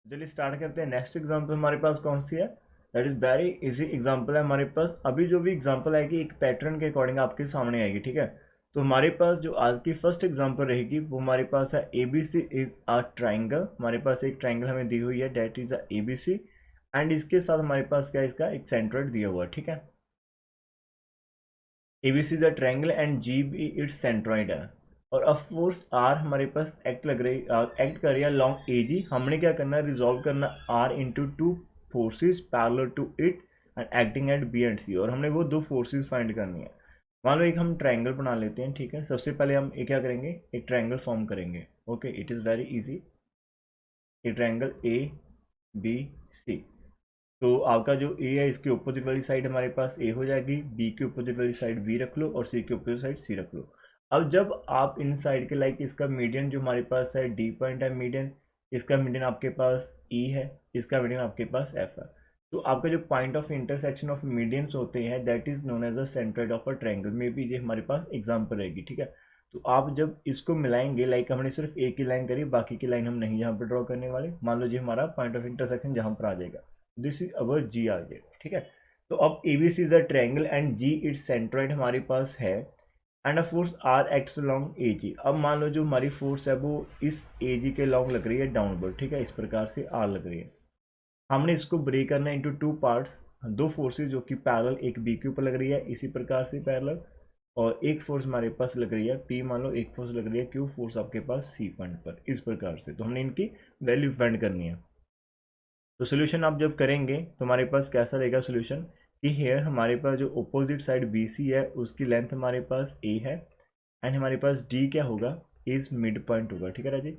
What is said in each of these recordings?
चलिए स्टार्ट करते हैं। नेक्स्ट एग्जांपल हमारे पास कौन सी है? That is very easy example है हमारे पास। अभी जो भी एग्जांपल आएगी एक पैटर्न के अकॉर्डिंग आपके सामने आएगी, ठीक है। तो हमारे पास जो आज की फर्स्ट एग्जांपल रहेगी वो हमारे पास है A B C is a triangle. हमारे पास एक ट्राइंगल हमें दी हुई है, that is a A B C, and इसके साथ हमारे पास क्या है, इसका एक सेंट्रोइड दिया हुआ है, ठीक है। ABC is a triangle and G be its centroid है। और ऑफ कोर्स आर हमारे पास एक्ट लग रही एक्ट कर रही है लॉन्ग ए जी। हमने क्या करना है, रिजॉल्व करना R into two forces parallel to it and acting at B and C. और हमने वो दो फोर्सेज फाइंड करनी है। मान लो एक हम ट्रायंगल बना लेते हैं, ठीक है। सबसे पहले हम ये क्या करेंगे, एक ट्रायंगल फॉर्म करेंगे। Okay, it is very easy. ये ट्रायंगल ए बी सी। तो आपका जो ए है इसकी अपोजिट वाली साइड हमारे पास ए हो जाएगी, बी की अपोजिट वाली साइड बी रख लो और सी की अपोजिट साइड सी रख लो। अब जब आप इन साइड के लाइक इसका मीडियन जो हमारे पास है डी पॉइंट है मीडियन, इसका मीडियन आपके पास ई है, इसका मीडियन आपके पास एफ है। तो आपका जो point of intersection of medians होते हैं that is known as the centroid of a triangle में भी ये हमारे पास एग्जांपल रहेगी, ठीक है। तो आप जब इसको मिलाएंगे, लाइक हमने सिर्फ एक ही लाइन करी, बाकी की लाइन हम नहीं यहाँ पर ड्रॉ करने वाले। मान लो जी हमारा पॉइंट ऑफ इंटरसेक्शन जहाँ पर आ जाएगा, दिस इज अवर जी आ गया, ठीक है। तो अब A B C is a triangle and G its centroid हमारे पास है, and a force R acts long A G. अब मान लो जो हमारी फोर्स है वो इस ए जी के लॉन्ग लग रही है डाउनवर्ड, ठीक है। इस प्रकार से आर लग रही है। हमने इसको ब्रेक करना है इंटू टू पार्ट्स, दो फोर्सेज जो कि पैरेलल, एक बी के ऊपर लग रही है इसी प्रकार से पैरेलल, और एक फोर्स हमारे पास लग रही है पी, मान लो एक फोर्स लग रही है क्यू फोर्स आपके पास सी पॉइंट पर, इस प्रकार से। तो हमने इनकी वैल्यू फाइंड करनी है। तो सोल्यूशन आप जब करेंगे तो हमारे पास कैसा रहेगा सोल्यूशन, कि हेयर हमारे पास जो अपोजिट साइड बी सी है उसकी लेंथ हमारे पास ए है, एंड हमारे पास डी क्या होगा, इज मिड पॉइंट होगा, ठीक है राजी।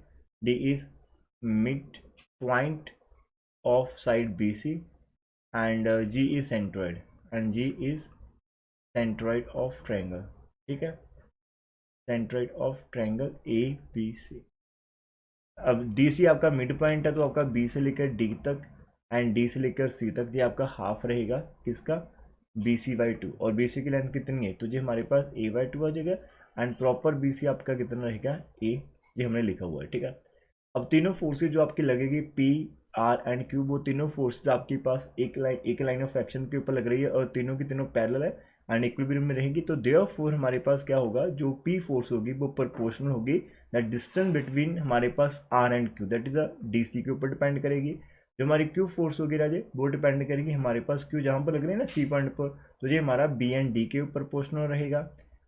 D is mid point of side B C, and G is centroid, and G is centroid of triangle, ठीक है। Centroid of triangle A B C. अब डी सी आपका मिड पॉइंट है तो आपका बी से लेकर डी तक एंड डी से लेकर सी तक ये आपका हाफ रहेगा किसका, बी सी बाई टू। और बी सी की लेंथ कितनी है, तो ये हमारे पास ए बाई टू आ जाएगा, एंड प्रॉपर बी सी आपका कितना रहेगा, ए, ये हमने लिखा हुआ है, ठीक है। अब तीनों फोर्सेज जो आपकी लगेगी पी आर एंड क्यू, वो तीनों फोर्सेज आपके पास एक लाइन ऑफ एक्शन के ऊपर लग रही है और तीनों की तीनों पैरेलल है एंड इक्विलिब्रियम में रहेंगी। तो देयरफॉर हमारे पास क्या होगा, जो पी फोर्स होगी वो प्रोपोर्शनल होगी दैट डिस्टेंस बिटवीन हमारे पास R and Q, that is a D C के ऊपर डिपेंड करेगी। जो हमारी क्यू फोर्स होगी राजे वो डिपेंड करेगी हमारे पास क्यू जहाँ पर लग रही है ना सी पॉइंट पर, तो ये हमारा बी एंड डी के ऊपर प्रोपोर्शनल रहेगा।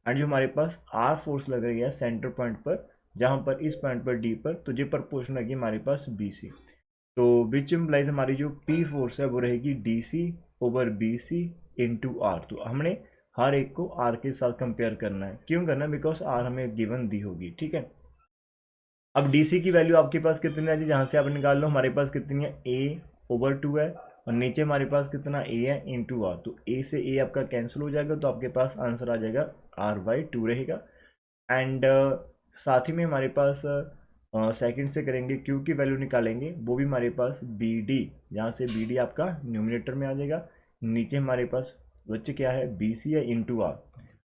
एंड जो हमारे पास आर फोर्स लग रही है सेंटर पॉइंट पर, जहाँ पर इस पॉइंट पर डी पर, तो ये प्रोपोर्शनल रहेगी हमारे पास बी सी। तो विच इम्प्लाइज हमारी जो पी फोर्स है वो रहेगी D C over B C into R. तो हमने हर एक को आर के साथ कंपेयर करना है, क्यों करना है, बिकॉज आर हमें गिवन दी होगी, ठीक है। अब डी सी की वैल्यू आपके पास कितनी है जी, जहाँ से आप निकाल लो, हमारे पास कितनी है, ए ओवर टू है, और नीचे हमारे पास कितना ए है इंटू आर। तो ए से ए आपका कैंसिल हो जाएगा, तो आपके पास आंसर आ जाएगा आर बाई टू रहेगा। एंड साथ ही में हमारे पास सेकंड से करेंगे क्यू की वैल्यू निकालेंगे, वो भी हमारे पास बी डी, जहाँ से बी डी आपका न्यूमिनेटर में आ जाएगा, नीचे हमारे पास बच्चे क्या है बी सी है इंटू आर।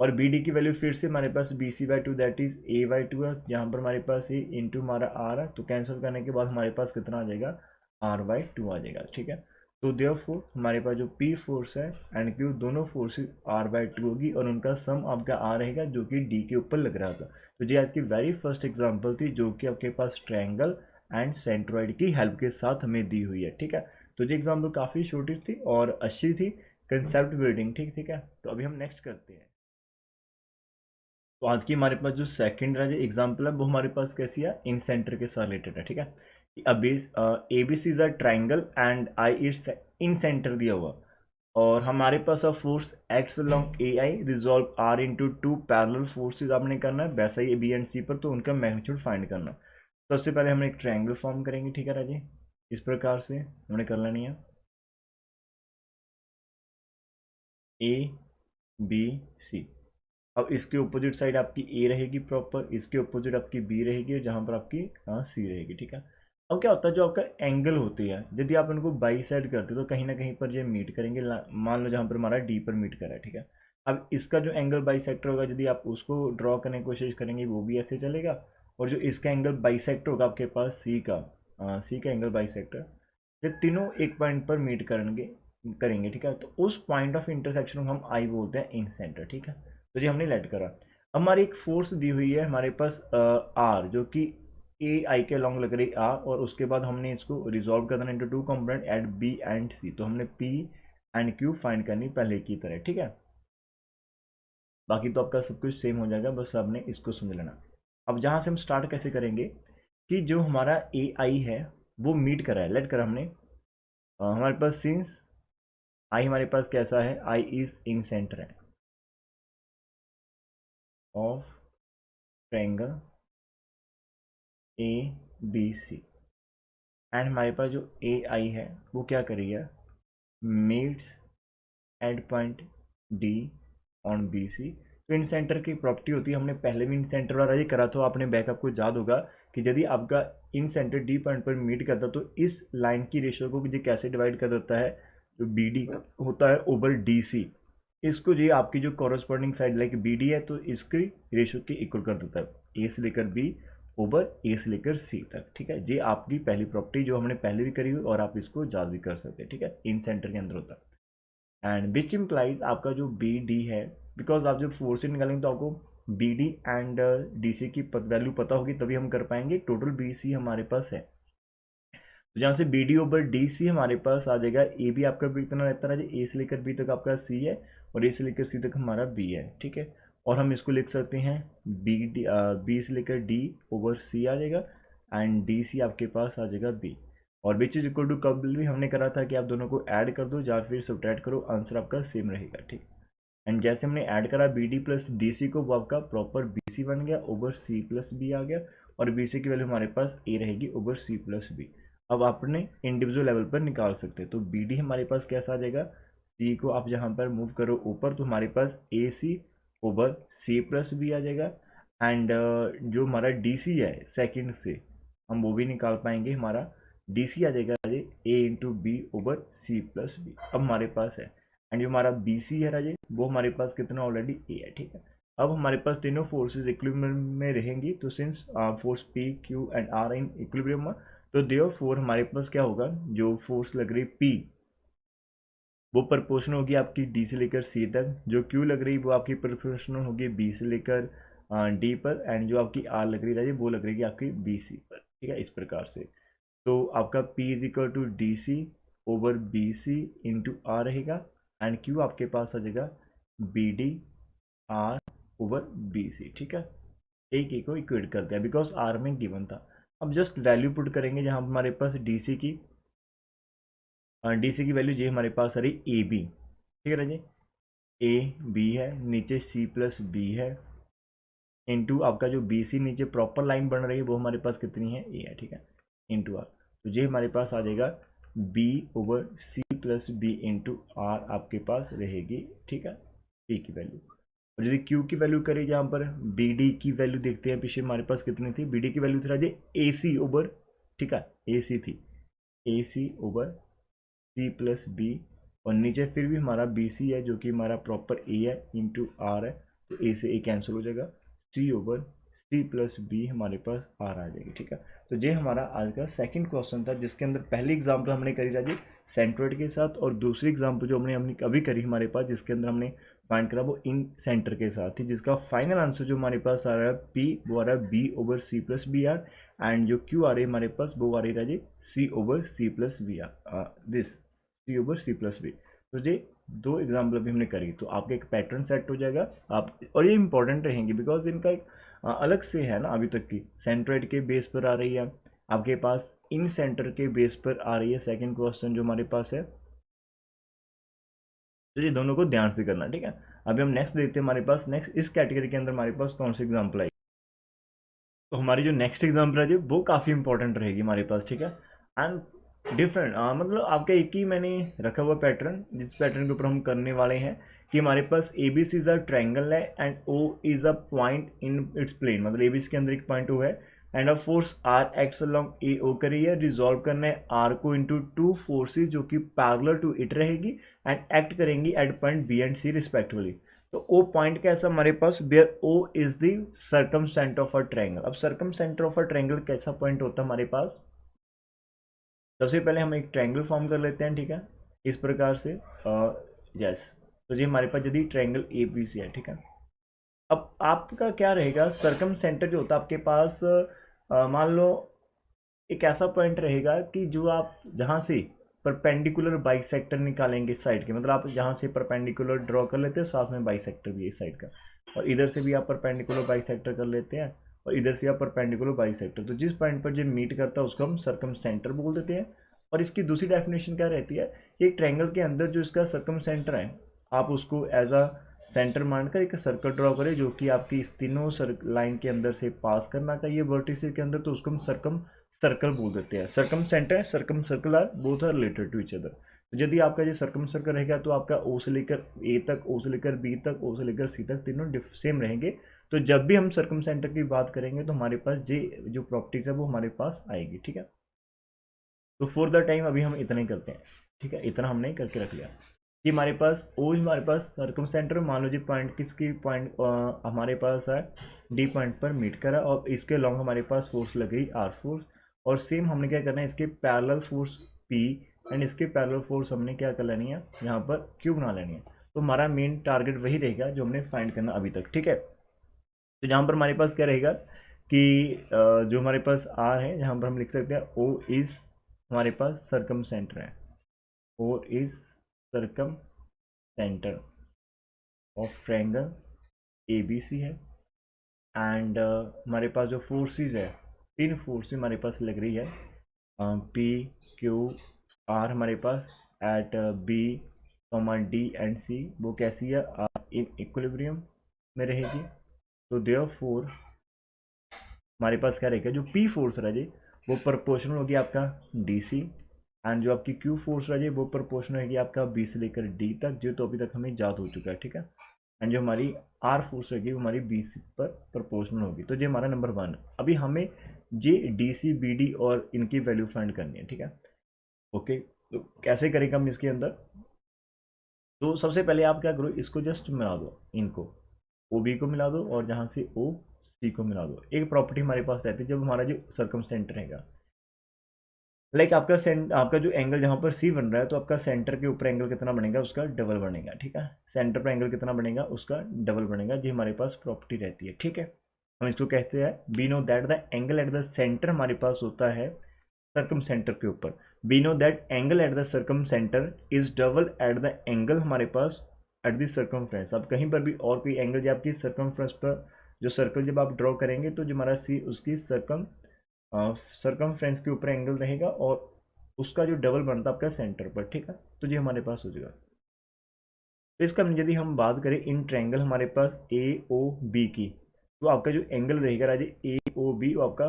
और बी डी की वैल्यू फिर से हमारे पास B C by two that is A by two है, जहाँ पर हमारे पास ए इंटू हमारा आर है। तो कैंसिल करने के बाद हमारे पास कितना आ जाएगा, आर बाई टू आ जाएगा, ठीक है। तो देयरफॉर हमारे पास जो पी फोर्स है एंड क्यू दोनों फोर्सेस आर बाई टू होगी, और उनका सम आपका आ रहेगा जो कि डी के ऊपर लग रहा था। तो ये आज की वेरी फर्स्ट एग्जांपल थी जो कि आपके पास ट्रायंगल एंड सेंट्रोइड की हेल्प के साथ हमें दी हुई है, ठीक है। तो ये एग्जांपल काफ़ी छोटी थी और अच्छी थी, कंसेप्ट बिल्डिंग, ठीक है। तो अभी हम नेक्स्ट करते हैं। तो आज की हमारे पास जो सेकंड एग्जांपल है वो हमारे पास कैसी है, इन सेंटर के साथ रिलेटेड है, ठीक है। अब A B C is a triangle and I its incentre दिया हुआ, और हमारे पास अब force acts along A I resolve R into two parallel forces आपने करना है, वैसा ही बी एंड सी पर, तो उनका मैग्नीट्यूड फाइंड करना। सबसे पहले हम एक ट्रायंगल फॉर्म करेंगे, ठीक है राजी। इस प्रकार से हमने कर लेनी है ए बी सी। अब इसके अपोजिट साइड आपकी ए रहेगी प्रॉपर, इसके अपोजिट आपकी बी रहेगी, जहाँ पर आपकी सी रहेगी, ठीक है। अब क्या होता है, जो आपका एंगल होती है यदि आप इनको बाई साइड करते हो तो कहीं ना कहीं पर ये मीट करेंगे। मान लो जहाँ पर हमारा डी पर मीट करा है, ठीक है। अब इसका जो एंगल बाई सेक्टर होगा यदि आप उसको ड्रॉ करने की कोशिश करेंगे वो भी ऐसे चलेगा, और जो इसका एंगल बाई सेक्टर होगा आपके पास सी का, सी का एंगल बाइसेक्टर, जब तीनों एक पॉइंट पर मीट करेंगे, ठीक है, तो उस पॉइंट ऑफ इंटरसेक्शन को हम आई बोलते हैं इन सेंटर, ठीक है। तो ये हमने लेट करा। अब हमारी एक फोर्स दी हुई है हमारे पास आर, जो कि ए आई के लॉन्ग लग रही आर, और उसके बाद हमने इसको रिजॉल्व करना into two component at B and C. तो हमने पी एंड क्यू फाइंड करनी पहले की तरह, ठीक है। बाकी तो आपका सब कुछ सेम हो जाएगा, बस आपने इसको समझ लेना। अब जहाँ से हम स्टार्ट कैसे करेंगे कि जो हमारा ए आई है वो मीट करा है, लेट कर हमने हमारे पास सिंस आई हमारे पास कैसा है, आई इज इन सेंटर है of triangle A B C, and हमारे पास जो ए आई है वो क्या करेगा, meets at point D on B C. तो इन सेंटर की प्रॉपर्टी होती है, हमने पहले भी इन सेंटर वाला ये करा, तो आपने बैकअप को याद होगा कि यदि आपका इन सेंटर डी पॉइंट पर मीट करता तो इस लाइन की रेशियो को ये कैसे डिवाइड कर देता है, जो बी डी होता है ओवर डी सी, इसको ये आपकी जो corresponding side like B D है तो इसकी रेशियो के इक्वल कर देता है, ए से लेकर बी ओवर ए से लेकर सी तक, ठीक है। ये आपकी पहली प्रॉपर्टी जो हमने पहले भी करी हुई, और आप इसको याद भी कर सकते हैं, ठीक है, इन सेंटर के अंदर होता है। एंड विच इम्प्लाइज आपका जो बी डी है, बिकॉज आप जब फोर्स से निकालेंगे तो आपको B D and D C की वैल्यू पता होगी, तभी हम कर पाएंगे। टोटल बी सी हमारे पास है, तो जहाँ से B D over D C हमारे पास आ जाएगा, ए भी आपका कितना रहता है, ए से लेकर बी तक आपका सी है, और ए से लेकर सी तक हमारा बी है, ठीक है। और हम इसको लिख सकते हैं बी से लेकर डी ओवर सी आ जाएगा, एंड डी सी आपके पास आ जाएगा बी। और विच इज इक्वल टू कब भी हमने करा था कि आप दोनों को ऐड कर दो या फिर सब्ट्रैक्ट करो, आंसर आपका सेम रहेगा, ठीक। एंड जैसे हमने ऐड करा B D plus D C को, वो आपका प्रॉपर बी सी बन गया ओवर सी प्लस बी आ गया, और बी सी की वैल्यू हमारे पास ए रहेगी ओवर सी प्लस बी। अब आपने इंडिविजुअल लेवल पर निकाल सकते हैं, तो बी डी हमारे पास कैसा आ जाएगा, सी को आप जहाँ पर मूव करो ऊपर तो हमारे पास ए C over C plus B आ जाएगा, एंड जो हमारा डी सी है सेकेंड से हम वो भी निकाल पाएंगे, हमारा डी सी आ जाएगा A into B over C plus B. अब हमारे पास है, एंड जो हमारा बी सी है राजे वो हमारे पास कितना ऑलरेडी ए है, ठीक है। अब हमारे पास तीनों फोर्सेस इक्विलिब्रियम में रहेंगी, तो since force P Q and R in equilibrium, तो देयरफॉर हमारे पास क्या होगा, जो फोर्स लग रही पी वो प्रोपोर्शनल होगी आपकी डी से लेकर सी तक, जो क्यू लग रही वो आपकी प्रोपोर्शनल होगी बी से लेकर डी पर, एंड जो आपकी आर लग रही है वो लग रही है आपकी बी सी पर, ठीक है, इस प्रकार से। तो आपका P is equal to D C over B C into R रहेगा, एंड Q आपके पास आ जाएगा B D R over B C, ठीक है। एक को इक्वेट करते हैं बिकॉज आर में गिवन था। अब जस्ट वैल्यू पुट करेंगे, जहाँ हमारे पास डी सी की वैल्यू ये हमारे पास आ रही ए बी, ठीक है ना जी, ए बी है, नीचे सी प्लस बी है, इंटू आपका जो बी सी नीचे प्रॉपर लाइन बन रही है वो हमारे पास कितनी है, ए है, ठीक है, इंटू आर। तो ये हमारे पास आ जाएगा B over C plus B into R आपके पास रहेगी, ठीक है, पी की वैल्यू। और यदि क्यू की वैल्यू करें, जहाँ पर बी डी की वैल्यू देखते हैं पीछे हमारे पास कितनी थी, बी डी की वैल्यू थी ए सी ओवर, ठीक है, ए सी थी, ए C over C plus B, और नीचे फिर भी हमारा बी सी है जो कि हमारा प्रॉपर ए है इंटू आर है, तो ए से ए कैंसिल हो जाएगा, सी ओवर सी प्लस बी हमारे पास आर आ जाएगी, ठीक है। तो ये हमारा आज का सेकंड क्वेश्चन था, जिसके अंदर पहली एग्जाम्पल हमने करी राजी सेंट्रोइड के साथ, और दूसरी एग्जाम्पल जो हमने अभी करी हमारे पास जिसके अंदर हमने फाइंड करा वो इन सेंटर के साथ थी, जिसका फाइनल आंसर जो हमारे पास आ रहा है पी वो आ रहा है B over C plus B R, and जो क्यू आ रही है हमारे पास वो आ रही है राजी C over C plus B R, this C over C plus B. तो ये दो एग्जाम्पल अभी हमने करी, तो आपका एक पैटर्न सेट हो जाएगा आप, और ये इंपॉर्टेंट रहेंगे बिकॉज इनका एक अलग से है ना, अभी तक की सेंट्रोइड के बेस पर आ रही है, आपके पास इन सेंटर के बेस पर आ रही है सेकंड क्वेश्चन जो हमारे पास है, तो ये दोनों को ध्यान से करना, ठीक है। अभी हम नेक्स्ट देखते हैं हमारे पास नेक्स्ट इस कैटेगरी के अंदर हमारे पास कौन सी एग्जाम्पल आई। तो हमारी जो नेक्स्ट एग्जाम्पल है वो काफ़ी इंपॉर्टेंट रहेगी हमारे पास, ठीक है, एंड डिफरेंट मतलब आपका एक ही मैंने रखा हुआ पैटर्न, जिस पैटर्न के ऊपर हम करने वाले हैं कि हमारे पास A B C is a triangle है and O is a point in its plane, मतलब ए बी सी के अंदर एक पॉइंट ओ है, and a force R acts along A O करी है, रिजॉल्व करना है आर को इंटू टू फोर्सेज जो कि पैरेलल टू इट रहेगी एंड एक्ट करेंगी at point B and C respectively. तो ओ पॉइंट कैसा हमारे पास, where O is the circumcentre of a triangle. अब circumcentre of a triangle कैसा पॉइंट होता है हमारे पास, सबसे पहले हम एक ट्रायंगल फॉर्म कर लेते हैं, ठीक है, इस प्रकार से। यस, तो ये हमारे पास यदि ट्रायंगल ए बी सी है, ठीक है। अब आपका क्या रहेगा, सरकम सेंटर जो होता है आपके पास, मान लो एक ऐसा पॉइंट रहेगा कि जो आप जहाँ से परपेंडिकुलर बाइसेक्टर निकालेंगे इस साइड के, मतलब आप जहाँ से परपेंडिकुलर ड्रॉ कर लेते हैं, साथ में बाइसेक्टर भी है इस साइड का, और इधर से भी आप परपेंडिकुलर बाइसेक्टर कर लेते हैं, और इधर से आप परपेंडिकुलर बाइसेक्टर, तो जिस पॉइंट पर जो मीट करता है उसको हम सरकम सेंटर बोल देते हैं। और इसकी दूसरी डेफिनेशन क्या रहती है, एक ट्रायंगल के अंदर जो इसका सरकम सेंटर है, आप उसको एज अ सेंटर मानकर एक सर्कल ड्रॉ करें जो कि आपकी इस तीनों लाइन के अंदर से पास करना चाहिए वर्टिसेस के अंदर, तो उसको हम सरकम सर्कल बोल देते हैं। Circumcentre, circumcircle are both are related to each other. तो यदि आपका ये सरकम सर्कल रहेगा तो आपका ओ से लेकर ए तक, ओ से लेकर बी तक, ओ से लेकर सी तक तीनों सेम रहेंगे। तो जब भी हम सरकम सेंटर की बात करेंगे तो हमारे पास ये जो प्रॉपर्टीज है वो हमारे पास आएगी, ठीक है। तो फॉर द टाइम अभी हम इतना ही करते हैं, ठीक है, इतना हमने करके रख लिया कि हमारे पास ओ, हमारे पास सर्कम सेंटर, मान लो जी पॉइंट किसकी पॉइंट हमारे पास है डी पॉइंट पर मीट करा, और इसके लॉन्ग हमारे पास फोर्स लग गई आर फोर्स, और सेम हमने क्या करना है, इसके पैरेलल फोर्स पी एंड इसके पैरेलल फोर्स हमने क्या कर लेनी है, यहाँ पर क्यू बना लेनी है। तो हमारा मेन टारगेट वही रहेगा जो हमने फाइंड करना अभी तक, ठीक है। तो यहाँ पर हमारे पास क्या रहेगा कि जो हमारे पास आर है, यहाँ पर हम लिख सकते हैं ओ इज हमारे पास सरकम सेंटर है, O is circumcentre of triangle A B C है। एंड हमारे पास जो फोर्सेस है, तीन फोर्सेस हमारे पास लग रही है, पी क्यू आर हमारे पास एट बी डी एंड सी, वो कैसी है, इन इक्विलिब्रियम में रहेगी। तो देयरफॉर हमारे पास क्या रहेगा, जो पी फोर्स रह जाए वो प्रोपोर्शनल होगी आपका डी सी, एंड जो आपकी क्यू फोर्स रह जाए वो प्रोपोर्शनल होगी आपका बी से लेकर डी तक, जो तो अभी तक हमें याद हो चुका है, ठीक है। एंड जो हमारी आर फोर्स रहेगी वो हमारी बी सी पर प्रोपोर्शनल होगी। तो ये हमारा नंबर 1। अभी हमें जे डी सी बी डी और इनकी वैल्यू फाइंड करनी है, ठीक है। ओके, तो कैसे करेंगे हम इसके अंदर, तो सबसे पहले आप क्या करो, इसको जस्ट मिला दो, इनको ओ बी को मिला दो और जहाँ से ओ सी को मिला दो। एक प्रॉपर्टी हमारे पास रहती है, जब हमारा जो सर्कम सेंटर रहेगा, लाइक आपका आपका जो एंगल जहाँ पर सी बन रहा है, तो आपका सेंटर के ऊपर एंगल कितना बनेगा, उसका डबल बनेगा, ठीक है। सेंटर पर एंगल कितना बनेगा, उसका डबल बनेगा, जी हमारे पास प्रॉपर्टी रहती है, ठीक है। हम इसको कहते हैं we know that the angle at the centre हमारे पास होता है सर्कम सेंटर के ऊपर। We know that angle at the circumcentre is double at the angle हमारे पास एट द सर्कमफ्रेंस। अब कहीं पर भी और कोई एंगल जो आपकी सर्कमफ्रेंस पर जो सर्कल जब आप ड्रॉ करेंगे तो जो हमारा सी उसकी सर्कमफ्रेंस के ऊपर एंगल रहेगा और उसका जो डबल बनता है आपका सेंटर पर, ठीक है। तो ये हमारे पास हो जाएगा। तो इसका यदि हम बात करें इन ट्रायंगल हमारे पास ए ओ बी की, तो आपका जो एंगल रहेगा राजे ए ओ बी वो आपका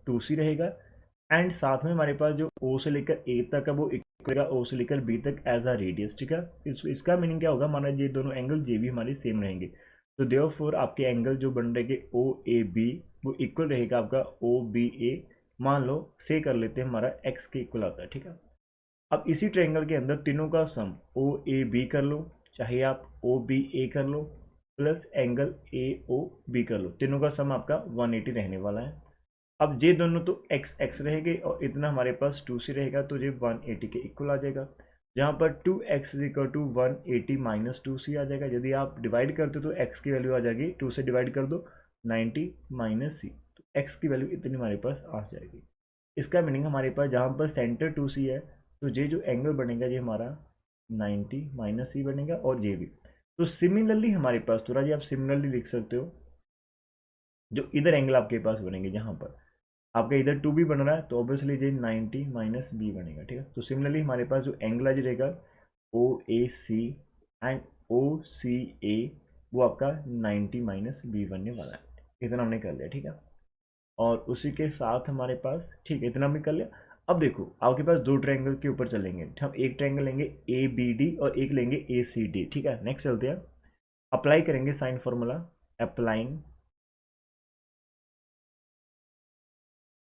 2C रहेगा, एंड साथ में हमारे पास जो ओ से लेकर ए तक है वो इक्वल रहेगा ओ से लेकर बी तक एज आ रेडियस, ठीक है। इसका मीनिंग क्या होगा, हमारा ये दोनों एंगल जे भी हमारे सेम रहेंगे। तो देयरफॉर आपके एंगल जो बन रहेंगे ओ ए बी वो इक्वल रहेगा आपका ओ बी ए, मान लो से कर लेते हैं हमारा एक्स के इक्वल आता है, ठीक है। अब इसी ट्रायंगल के अंदर तीनों का सम ओ ए बी कर लो, चाहे आप ओ बी ए कर लो, plus angle A O B कर लो, तीनों का सम आपका 180 रहने वाला है। अब ये दोनों तो एक्स एक्स रहेंगे और इतना हमारे पास 2C रहेगा, तो ये 180 के इक्वल आ जाएगा। जहाँ पर 2x equal to 180 minus 2C आ जाएगा। यदि आप डिवाइड करते हो तो x की वैल्यू आ जाएगी, 2 से डिवाइड कर दो 90 माइनस सी, तो x की वैल्यू इतनी हमारे पास आ जाएगी। इसका मीनिंग हमारे पास जहाँ पर सेंटर 2C है, तो ये जो एंगल बनेगा ये हमारा 90 माइनस सी बनेगा, और ये भी। तो सिमिलरली हमारे पास थोड़ा जी आप सिमिलरली लिख सकते हो, जो इधर एंगल आपके पास बनेंगे, जहाँ पर आपका इधर 2B बन रहा है तो ऑब्वियसली ये 90 माइनस बी बनेगा, ठीक है। तो सिमिलरली हमारे पास जो एंगल आज रहेगा ओ ए सी एंड ओ सी ए, वो आपका 90 माइनस बी बनने वाला है। इतना हमने कर लिया, ठीक है। और उसी के साथ हमारे पास, ठीक है, इतना हमने कर लिया। अब देखो आपके पास दो ट्रायंगल के ऊपर चलेंगे हम, एक ट्रायंगल लेंगे ए बी डी और एक लेंगे ए सी डी, ठीक है। नेक्स्ट चलते हैं, अप्लाई करेंगे sine formula, applying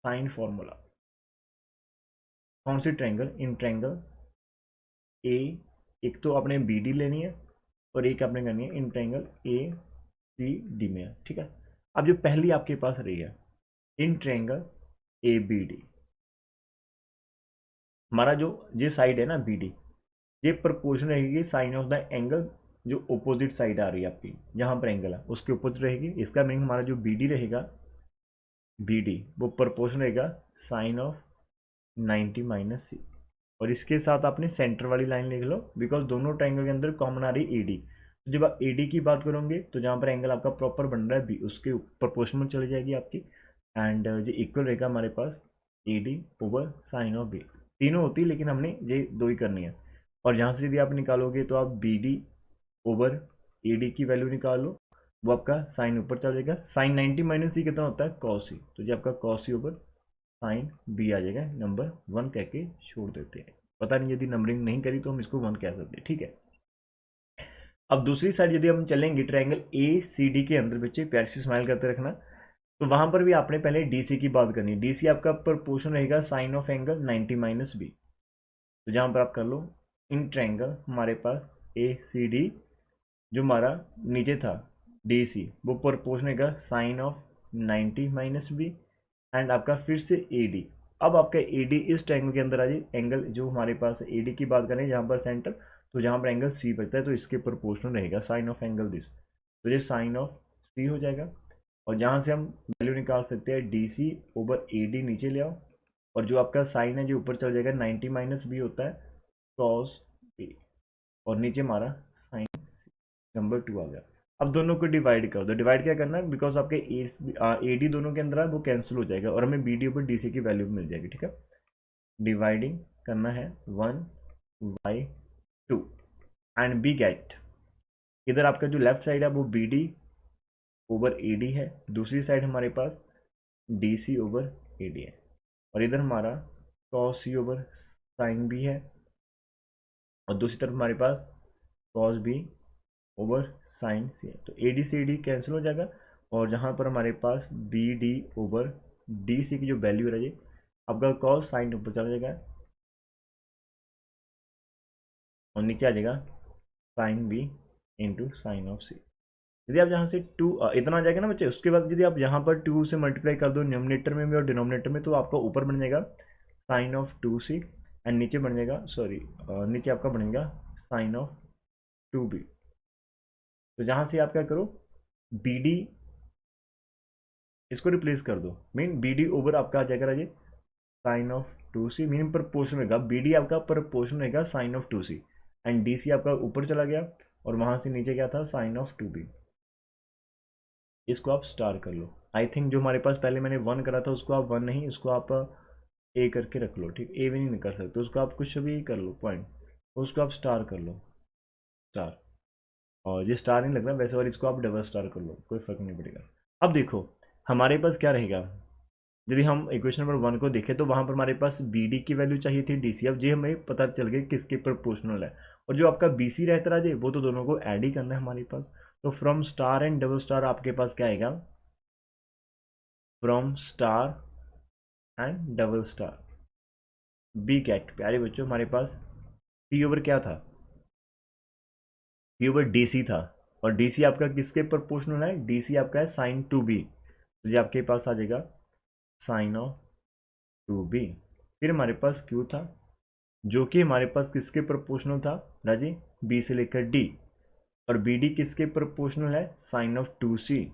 sine formula. कौन सी ट्रायंगल, इन ट्रायंगल ए, एक तो आपने बी डी लेनी है और एक आपने करनी है in triangle A C D में, ठीक है। अब जो पहली आपके पास रही है in triangle A B D, हमारा जो ये साइड है ना बी डी, ये प्रोपोर्शनल रहेगी साइन ऑफ द एंगल जो अपोजिट साइड आ रही है आपकी, जहाँ पर एंगल है उसके अपोजिट रहेगी। इसका मीनिंग हमारा जो बी डी रहेगा, बी डी वो प्रोपोर्शनल रहेगा साइन ऑफ 90 माइनस सी। और इसके साथ आपने सेंटर वाली लाइन लिख लो, बिकॉज दोनों ट्राइंगल के अंदर कॉमन आ रही है ए डी। तो जब आप ए डी की बात करोगे तो जहाँ पर एंगल आपका प्रॉपर बन रहा है बी, उसके प्रोपोर्शनल चली जाएगी आपकी। एंड जो इक्वल रहेगा हमारे पास A D over sine of B. तीनों होती है लेकिन हमने ये दो ही करनी है। और यहाँ से यदि आप निकालोगे तो आप B D over A D की वैल्यू निकालो, वो आपका साइन ऊपर चल जाएगा। साइन 90 माइनस सी कितना होता है कॉस सी, तो ये आपका cos C over sine B आ जाएगा। नंबर 1 कह के छोड़ देते हैं। पता नहीं यदि नंबरिंग नहीं करी तो हम इसको 1 कह सकते हैं, ठीक है। अब दूसरी साइड यदि हम चलेंगे ट्रायंगल ए सी डी के अंदर, बच्चे प्यार से स्माइल करते रखना, तो वहां पर भी आपने पहले डी सी की बात करनी है। डी सी आपका प्रोपोर्शन रहेगा sine of angle 90 minus B. तो जहां पर आप कर लो इन ट्रायंगल हमारे पास ए सी डी, जो हमारा नीचे था डी सी, वो प्रोपोर्शन रहेगा sine of 90 minus B. And आपका फिर से ए डी, अब आपका ए डी इस ट्रायंगल के अंदर आ जाए। एंगल जो हमारे पास ए डी की बात करें जहाँ पर सेंटर, तो जहाँ पर एंगल सी बचता है तो इसके प्रोपोर्शनल रहेगा साइन ऑफ एंगल दिस, तो ये साइन ऑफ सी हो जाएगा। और जहाँ से हम वैल्यू निकाल सकते हैं D C over A D, नीचे ले आओ। और जो आपका साइन है जो ऊपर चल जाएगा 90 माइनस बी होता है कॉस बी, और नीचे हमारा साइन नंबर 2 आ गया। अब दोनों को डिवाइड कर दो। डिवाइड क्या करना है, बिकॉज आपके ए डी दोनों के अंदर है वो कैंसिल हो जाएगा और हमें बी डी ऊपर डी सी की वैल्यू मिल जाएगी, ठीक है। डिवाइडिंग करना है 1/2 एंड बी गेट, इधर आपका जो लेफ्ट साइड है वो B D over A D है, दूसरी साइड हमारे पास D C over A D है, और इधर हमारा cos C over sine B है, और दूसरी तरफ हमारे पास cos B over sine C है। तो A D C D cancel हो जाएगा, और जहाँ पर हमारे पास B D over D C की जो वैल्यू रही आपका कॉस साइन ऊपर चला जाएगा और नीचे आ जाएगा sine B into sine of C. यदि आप यहाँ से 2 इतना आ जाएगा ना बच्चे, उसके बाद यदि आप यहाँ पर 2 से मल्टीप्लाई कर दो न्यूमिनेटर में भी और डिनोमिनेटर में, तो आपका ऊपर बन जाएगा साइन ऑफ 2c एंड नीचे बन जाएगा नीचे आपका बनेगा साइन ऑफ 2b। तो जहाँ से आप क्या करो बी डी, इसको रिप्लेस कर दो, मीन बी डी ओवर आपका आ जाएगा राजे sine of 2c, mean proportion रहेगा बी डी आपका प्रपोर्शन रहेगा sine of 2c, and D C आपका ऊपर चला गया और वहाँ से नीचे क्या था साइन ऑफ 2b। इसको आप स्टार कर लो। आई थिंक जो हमारे पास पहले मैंने 1 करा था उसको आप 1 नहीं, उसको आप ए करके रख लो, ठीक। ए भी नहीं कर सकते, उसको आप कुछ भी कर लो पॉइंट, उसको आप स्टार कर लो, स्टार। और ये स्टार नहीं लग रहा वैसे, और इसको आप डबल स्टार कर लो, कोई फर्क नहीं पड़ेगा। अब देखो हमारे पास क्या रहेगा, यदि हम इक्वेशन नंबर 1 को देखें तो वहाँ पर हमारे पास बी डी की वैल्यू चाहिए थी डी सी, अब ये हमें पता चल गया किसके प्रोपोर्शनल है। और जो आपका बी सी रहता रहा वो तो दोनों को ऐड ही करना है हमारे पास। तो from star and double star आपके पास क्या आएगा, from star and double star बी कैट। प्यारे बच्चों हमारे पास पी ओवर क्या था, पी ओवर डी सी था, और डी सी आपका किसके प्रोपोर्शनल है, डी सी आपका है साइन 2b, तो ये आपके पास आ जाएगा साइन ऑफ 2b। फिर हमारे पास क्यू था जो कि हमारे पास किसके प्रोपोर्शनल था राजी, बी से लेकर डी, और बी डी किसके प्रोपोर्शनल है साइन ऑफ 2c,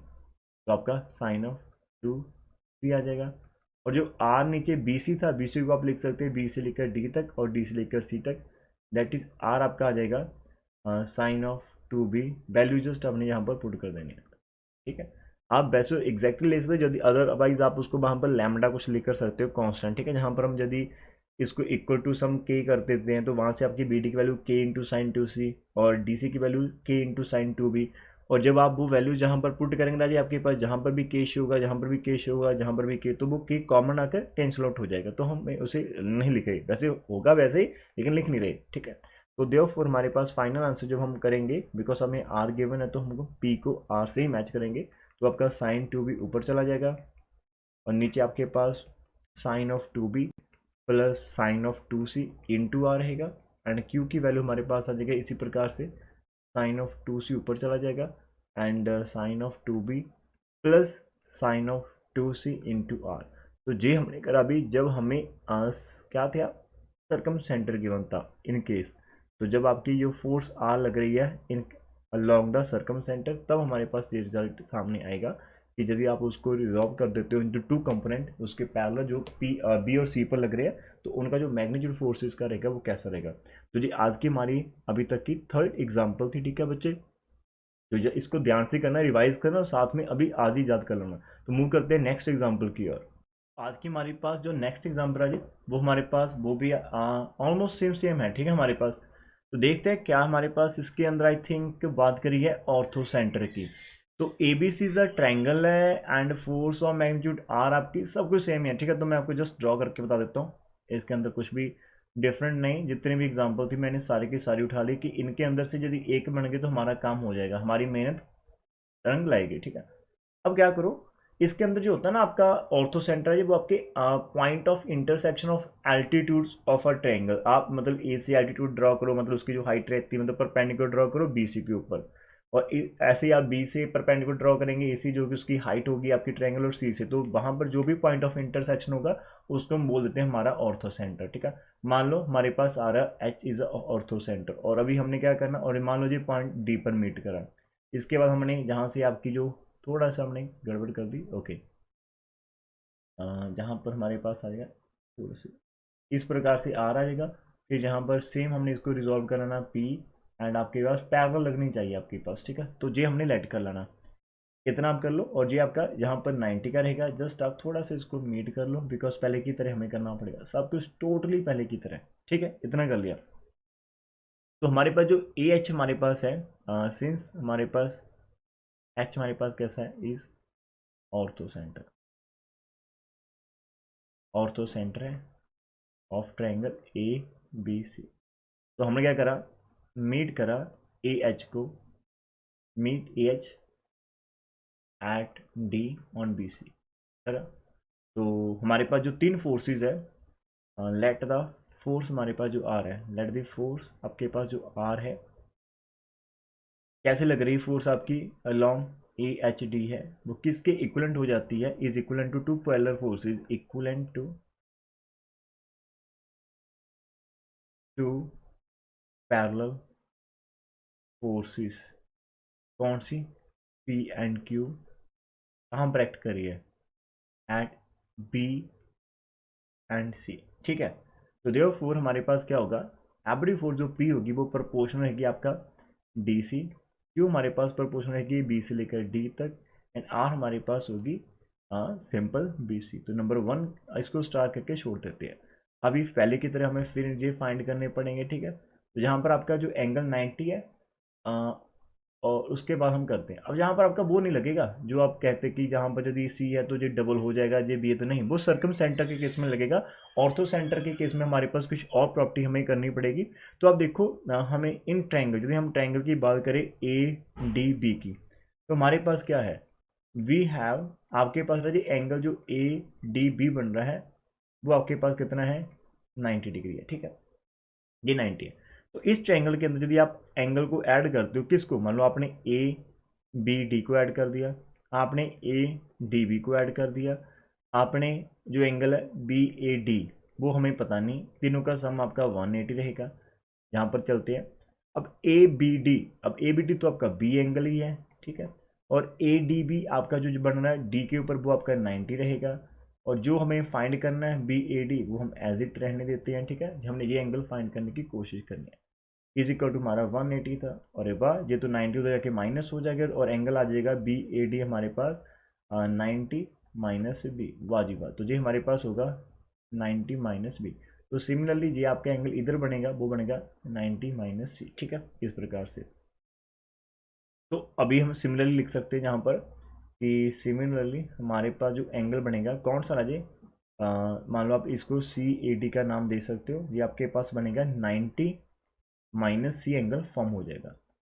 तो आपका साइन ऑफ 2c आ जाएगा। और जो आर नीचे बी सी था, बी सी को आप लिख सकते हैं बी से लेकर डी तक और डी से लेकर सी तक, दैट इज आर आपका आ जाएगा sign of 2b। Value just आपने यहाँ पर पुट कर देनी है, ठीक है। आप वैसे एग्जैक्टली ले सकते हो, यदि अदरवाइज आप उसको वहाँ पर लैम्डा कुछ लिख कर सकते हो कांस्टेंट, ठीक है। जहाँ पर हम यदि इसको इक्वल टू सम के कर देते हैं तो वहाँ से आपकी बी डी की वैल्यू के इंटू साइन 2c और डी सी की वैल्यू के इंटू साइन 2b। और जब आप वो वैल्यू जहाँ पर पुट करेंगे राजी आपके पास जहाँ पर भी के शो होगा, जहाँ पर भी के शो होगा, जहाँ पर भी के, तो वो के कॉमन आकर कैंसिल आउट हो जाएगा, तो हम उसे नहीं लिख रहे, वैसे होगा वैसे ही लेकिन लिख नहीं रहे, ठीक है। तो देयरफॉर हमारे पास फाइनल आंसर जब हम करेंगे, बिकॉज हमें आर गिवन है तो हमको पी को आर से ही मैच करेंगे, तो आपका साइन 2b ऊपर चला जाएगा और नीचे आपके पास sine of 2b plus sine of 2c into R रहेगा, एंड क्यू की वैल्यू हमारे पास आ जाएगा इसी प्रकार से साइन ऑफ 2c ऊपर चला जाएगा and sine of 2b plus sine of 2c into R. तो ये हमने करा अभी, जब हमें क्या था सर्कम सेंटर गिवन था इन केस, तो जब आपकी जो फोर्स आर लग रही है इन अलॉन्ग द सर्कम सेंटर, तब हमारे पास ये रिजल्ट सामने आएगा कि यदि आप उसको रिजॉल्व कर देते हो इंटू टू कंपोनेंट, उसके पैरेलल जो बी और सी पर लग रहे हैं, तो उनका जो मैग्नीट्यूड फोर्सेस का रहेगा वो कैसा रहेगा। तो जी आज की हमारी अभी तक की थर्ड एग्जाम्पल थी, ठीक है बच्चे। तो इसको ध्यान से करना, रिवाइज करना और साथ में अभी आज ही याद कर लेना। तो मूव करते हैं नेक्स्ट एग्जाम्पल की ओर। आज की हमारे पास जो नेक्स्ट एग्जाम्पल है वो हमारे पास वो भी ऑलमोस्ट सेम सेम है, ठीक है हमारे पास। तो देखते हैं क्या हमारे पास इसके अंदर आई थिंक बात करी है ऑर्थो सेंटर की। तो A B C is a triangle है and force of magnitude R आपकी सब कुछ सेम है, ठीक है। तो मैं आपको जस्ट ड्रॉ करके बता देता हूँ, इसके अंदर कुछ भी डिफरेंट नहीं। जितने भी एग्जाम्पल थी मैंने सारी की सारी उठा ली कि इनके अंदर से यदि एक बन गए तो हमारा काम हो जाएगा, हमारी मेहनत रंग लाएगी, ठीक है। अब क्या करो, इसके अंदर जो होता है ना आपका ऑर्थो सेंटर है वो आपके point of intersection of altitudes of a triangle. आप मतलब ए से एल्टीट्यूड ड्रॉ करो, मतलब उसकी जो हाइट रहती है मतलब परपेंडिकुलर ड्रॉ करो बी सी के ऊपर, और ऐसे ही आप बी से परपेंडिकुलर ड्रॉ करेंगे ए सी जो कि उसकी हाइट होगी आपकी ट्रायंगल और सी से, तो वहां पर जो भी पॉइंट ऑफ इंटरसेक्शन होगा उसको हम बोल देते हैं हमारा ऑर्थो सेंटर, ठीक है। मान लो हमारे पास आ रहा है एच इज ऑर्थो सेंटर, और अभी हमने क्या करना, और मान लो जी पॉइंट डी पर मीट करा। इसके बाद हमने जहाँ से आपकी जो थोड़ा सा हमने गड़बड़ कर दी, ओके, जहाँ पर हमारे पास आ जाएगा थोड़ा सा इस प्रकार से आर आ जाएगा। फिर जहाँ पर सेम हमने इसको रिजॉल्व कराना पी, एंड आपके पास पैरेलल लगनी चाहिए आपके पास, ठीक है। तो जे हमने लेट कर लेना, इतना आप कर लो, और जे आपका यहाँ पर 90 का रहेगा। जस्ट आप थोड़ा सा इसको मीट कर लो, बिकॉज पहले की तरह हमें करना पड़ेगा सब कुछ टोटली पहले की तरह, ठीक है। इतना कर लिया। तो हमारे पास जो ए एच हमारे पास है, सिंस हमारे पास एच हमारे पास कैसा है, is orthocentre, orthocentre है of triangle A B C. तो हमने क्या करा, मीट करा ए एच को, meet A H at D on B C, करा। तो हमारे पास जो तीन फोर्सेस है, लेट द फोर्स हमारे पास जो आर है, लेट द फोर्स आपके पास जो आर है कैसे लग रही फोर्स आपकी अलोंग ए एच डी है, वो किसके इक्वलेंट हो जाती है, is equivalent to two parallel forces, equivalent to parallel forces. कौन सी, पी एंड क्यू, कहाँ पर एक्ट करी है, एट बी एंड सी, ठीक है। तो देखो फोर हमारे पास क्या होगा, एवरी फोर्स जो पी होगी वो प्रोपोर्शनल रहेगी आपका डी सी, क्यू हमारे पास प्रोपोर्शनल रहेगी बी से लेकर डी तक, एंड आर हमारे पास होगी सिंपल बी सी। तो नंबर वन इसको स्टार करके छोड़ देते हैं। अभी पहले की तरह हमें फिर ये फाइंड करने पड़ेंगे, ठीक है। तो यहाँ पर आपका जो एंगल 90 है, और उसके बाद हम करते हैं। अब यहाँ पर आपका वो नहीं लगेगा जो आप कहते हैं कि जहाँ पर यदि सी है तो ये डबल हो जाएगा, ये बी है तो नहीं, वो सर्कम सेंटर के केस में लगेगा। ऑर्थो सेंटर के केस में हमारे पास कुछ और प्रॉपर्टी हमें करनी पड़ेगी। तो आप देखो हमें इन ट्रायंगल, यदि हम ट्रायंगल की बात करें ए डी बी की, तो हमारे पास क्या है, वी हैव, आपके पास रहा जी एंगल जो ए डी बी बन रहा है वो आपके पास कितना है, 90 डिग्री है, ठीक है, ये 90 है। तो इस ट्रायंगल के अंदर यदि आप एंगल को ऐड करते हो, किसको, मान लो आपने ए बी डी को ऐड कर दिया, आपने ए डी बी को ऐड कर दिया, आपने जो एंगल है बी ए डी वो हमें पता नहीं, तीनों का सम आपका 180 रहेगा। यहाँ पर चलते हैं, अब ए बी डी, अब ए बी डी तो आपका बी एंगल ही है, ठीक है, और ए डी बी आपका जो बन रहा है डी के ऊपर वो आपका 90 रहेगा, और जो हमें फाइंड करना है बी ए डी वो हम एज इट रहने देते हैं, ठीक है। हमने ये एंगल फाइंड करने की कोशिश करनी है। इज इक्वल टू हमारा 180 था, और वाह ये तो 90 उधर जाके माइनस हो जाएगा और एंगल आ जाएगा बी ए डी हमारे पास 90 माइनस बी, वाह जी वाह। तो ये हमारे पास होगा 90 माइनस बी। तो सिमिलरली ये आपका एंगल इधर बनेगा वो बनेगा 90 माइनस सी, ठीक है, इस प्रकार से। तो अभी हम सिमिलरली लिख सकते हैं जहाँ पर कि सिमिलरली हमारे पास जो एंगल बनेगा कौन सा राजे, मान लो आप इसको सी ए डी का नाम दे सकते हो, ये आपके पास बनेगा 90 माइनस सी एंगल फॉर्म हो जाएगा।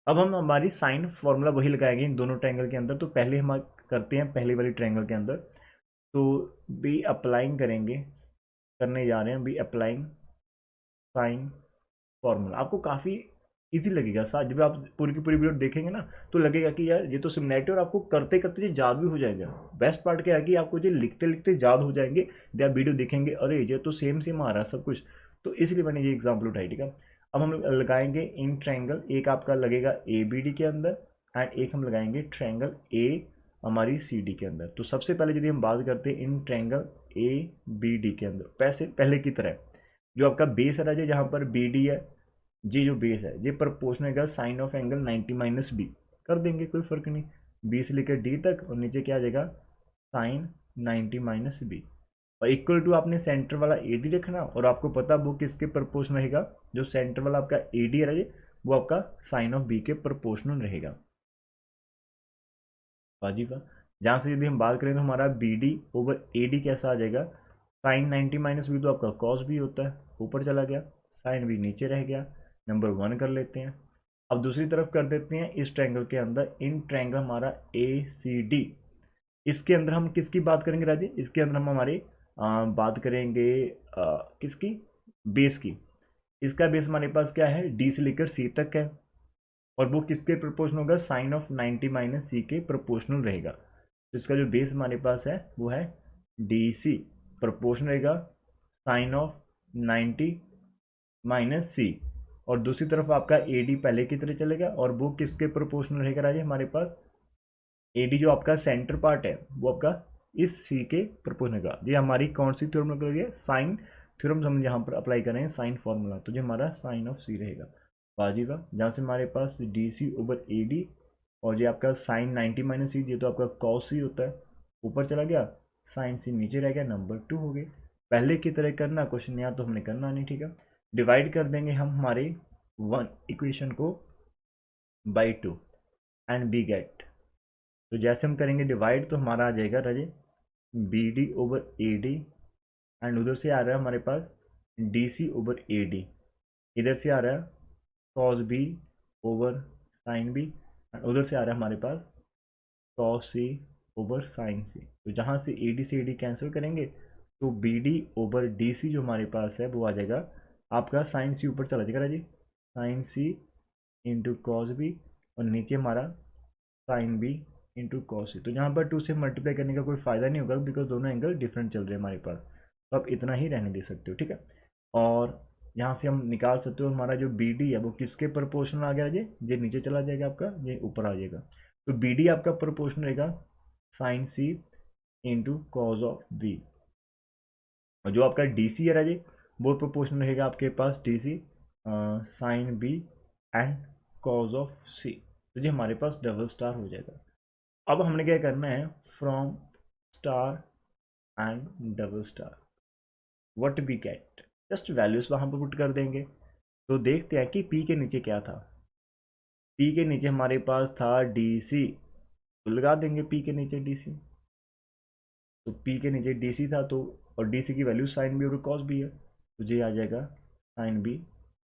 अब हम हमारी साइन फॉर्मूला वही लगाएंगे इन दोनों ट्रायंगल के अंदर। तो पहले हम करते हैं पहली वाली ट्रायंगल के अंदर, तो बी अप्लाइंग करेंगे, करने जा रहे हैं बी अप्लाइंग साइन फॉर्मूला। आपको काफ़ी इजी लगेगा साथ, जब आप पूरी की पूरी वीडियो देखेंगे ना तो लगेगा कि यार ये तो सिमुलेटर, और आपको करते करते ये याद भी हो जाएगा। बेस्ट पार्ट क्या है कि आपको ये लिखते लिखते याद हो जाएंगे, जब आप वीडियो देखेंगे अरे ये तो सेम सेम आ रहा है सब कुछ, तो इसलिए मैंने ये एग्जाम्पल उठाई, ठीक है। अब हम लगाएंगे इन ट्रायंगल, एक आपका लगेगा ए बी डी के अंदर एंड एक हम लगाएंगे ट्रायंगल ए हमारी सी डी के अंदर। तो सबसे पहले यदि हम बात करते हैं in triangle A B D के अंदर, पैसे पहले की तरह जो आपका बेस है राजे, जहाँ पर बी डी है, जी जो बेस है ये प्रोपोर्शनल है sine of angle 90 minus B, कर देंगे कोई फर्क नहीं, बी से लेकर डी तक, और नीचे क्या आ जाएगा साइन 90 माइनस बी, और इक्वल टू आपने सेंटर वाला ए डी रखना, और आपको पता वो किसके प्रोपोर्शनल रहेगा, जो सेंटर वाला आपका ए डी है वो आपका साइन ऑफ बी के प्रोपोर्शनल रहेगा। बाजी का जहाँ से यदि हम बात करें तो हमारा B D over A D कैसा आ जाएगा, साइन 90 माइनस बी तो आपका कॉस बी होता है, ऊपर चला गया, साइन बी नीचे रह गया, नंबर 1 कर लेते हैं। अब दूसरी तरफ कर देते हैं इस ट्रायंगल के अंदर, इन ट्रायंगल हमारा ए सी डी, इसके अंदर हम किसकी बात करेंगे राजे, इसके अंदर हम हमारी बात करेंगे किसकी, बेस की। इसका बेस हमारे पास क्या है, डी से लेकर सी तक है, और वो किसके प्रोपोर्शनल होगा, साइन ऑफ 90 माइनस सी के प्रोपोर्शनल रहेगा। तो इसका जो बेस हमारे पास है वो है डी सी, प्रोपोर्शनल रहेगा साइन ऑफ 90 माइनस सी, और दूसरी तरफ आपका ए डी पहले की तरह चलेगा, और वो किसके प्रोपोर्शनल रहेगा राजे, हमारे पास ए डी जो आपका सेंटर पार्ट है वो आपका इस सी के प्रोपोर्शनल का। ये हमारी कौन सी थ्योरम लग रही है, साइन थ्योरम हम यहाँ पर अप्लाई करें साइन फॉर्मूला, तो जो हमारा साइन ऑफ सी रहेगा बाजी का, जहाँ से हमारे पास D C over A D, और ये आपका साइन 90 माइनस सी, ये तो आपका कॉस सी होता है, ऊपर चला गया, साइन सी नीचे रह गया, नंबर 2 हो गए। पहले की तरह करना, क्वेश्चन यहाँ तो हमने करना नहीं, ठीक है। डिवाइड कर देंगे हम हमारे 1 इक्वेशन को बाई 2 एंड बी गेट, तो जैसे हम करेंगे डिवाइड तो हमारा आ जाएगा राजे B D over A D, and उधर से आ रहा है हमारे पास D C over A D, इधर से आ रहा है cos B over sine B, and उधर से आ रहा है हमारे पास cos C over sine C. तो जहाँ से ए डी कैंसिल करेंगे तो B D over D C जो हमारे पास है वो आ जाएगा आपका साइन सी, ऊपर चला जाएगा राजी sign C into cos B, और नीचे हमारा साइन बी इंटू कॉस सी। तो यहाँ पर 2 से मल्टीप्लाई करने का कोई फ़ायदा नहीं होगा बिकॉज दोनों एंगल डिफरेंट चल रहे हैं हमारे पास, तो आप इतना ही रहने दे सकते हो, ठीक है। और यहाँ से हम निकाल सकते हो हमारा जो बी डी है वो किसके प्रोपोर्शनल आ गया ये नीचे चला जाएगा आपका, ये ऊपर आ जाएगा, तो बी डी आपका प्रोपोर्शनल रहेगा sine C into cos of B, और जो आपका डी सी है राजे वो प्रोपोर्शनल रहेगा आपके पास D C sine B and cos of C, तो ये हमारे पास डबल स्टार हो जाएगा। अब हमने क्या करना है, from star and double star what we get, just values वहाँ पर पुट कर देंगे। तो देखते हैं कि पी के नीचे क्या था, पी के नीचे हमारे पास था डी सी, तो लगा देंगे पी के नीचे डी सी, तो पी के नीचे डी सी था, तो और डी सी की वैल्यू साइन बी और कॉस बी है, तो ये आ जाएगा साइन बी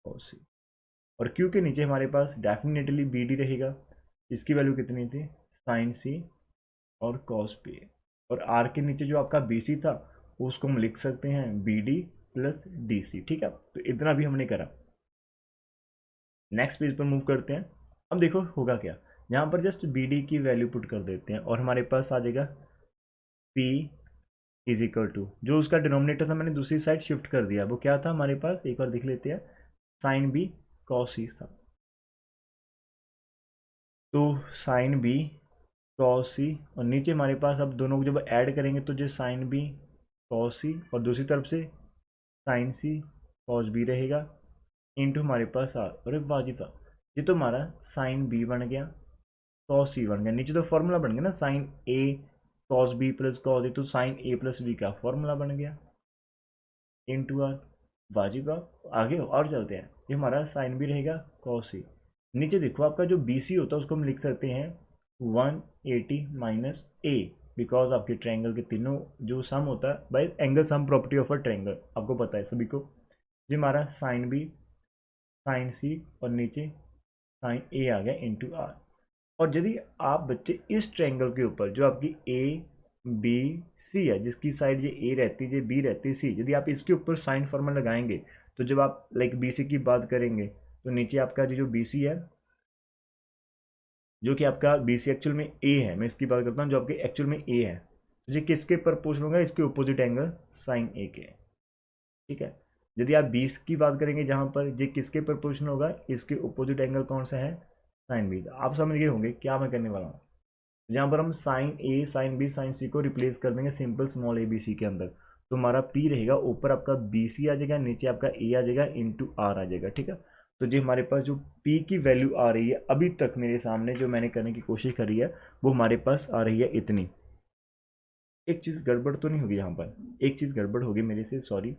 कॉस सी। और क्यू के नीचे हमारे पास डेफिनेटली बी डी रहेगा, इसकी वैल्यू कितनी थी साइन सी और कॉस बी, और आर के नीचे जो आपका बी सी था उसको हम लिख सकते हैं B D plus D C, ठीक है। तो इतना भी हमने करा, नेक्स्ट पेज पर मूव करते हैं। अब देखो होगा क्या, यहाँ पर जस्ट बी डी की वैल्यू पुट कर देते हैं, और हमारे पास आ जाएगा पी इज इक्वल टू, जो उसका डिनोमिनेटर था मैंने दूसरी साइड शिफ्ट कर दिया, वो क्या था हमारे पास, एक बार देख लेते हैं, साइन बी कॉस सी था, तो साइन बी कॉस सी, और नीचे हमारे पास अब दोनों को जब ऐड करेंगे तो जो साइन बी कॉस सी, और दूसरी तरफ से साइन सी कॉस बी रहेगा, इंटू हमारे पास आर, अरे वाजिफा ये तो हमारा साइन बी बन गया कॉस सी बन गया, नीचे तो फॉर्मूला बन गया ना sign A cos B plus cos A, तो साइन ए प्लस बी का फॉर्मूला बन गया इंटू आर, वाजिबा। आगे और चलते हैं, ये हमारा साइन बी रहेगा कॉस सी, नीचे देखो आपका जो बी सी होता है उसको हम लिख सकते हैं 180 माइनस ए, बिकॉज आपके ट्रायंगल के तीनों जो सम होता है bye angle sum property of a triangle आपको पता है सभी को, ये हमारा साइन बी साइन सी और नीचे साइन ए आ गया इंटू आर। और यदि आप बच्चे इस ट्रायंगल के ऊपर जो आपकी ए बी सी है, जिसकी साइड ये ए रहती है ये बी रहती है सी, यदि आप इसके ऊपर साइन फॉर्मूला लगाएंगे तो जब आप लाइक बी सी की बात करेंगे तो नीचे आपका जो बी सी है, जो कि आपका बी सी एक्चुअल में ए है, मैं इसकी बात करता हूँ जो आपके एक्चुअल में ए है, तो ये किसके प्रोपोर्शनल होगा, इसके अपोजिट एंगल साइन ए के, ठीक है। यदि आप 20 की बात करेंगे जहाँ पर ये किसके प्रोपोर्शनल होगा, इसके अपोजिट एंगल कौन सा है, साइन बी। आप समझ गए होंगे क्या मैं करने वाला हूँ। जहाँ पर हम sine A sine B sine C को रिप्लेस कर देंगे simple small A B C के अंदर, तो हमारा पी रहेगा, ऊपर आपका बी सी आ जाएगा, नीचे आपका ए आ जाएगा, इंटू आर आ जाएगा। ठीक है, तो जो हमारे पास जो पी की वैल्यू आ रही है अभी तक मेरे सामने जो मैंने करने की कोशिश करी है वो हमारे पास आ रही है इतनी। एक चीज़ गड़बड़ तो नहीं होगी यहाँ पर, एक चीज़ गड़बड़ होगी मेरे से, सॉरी,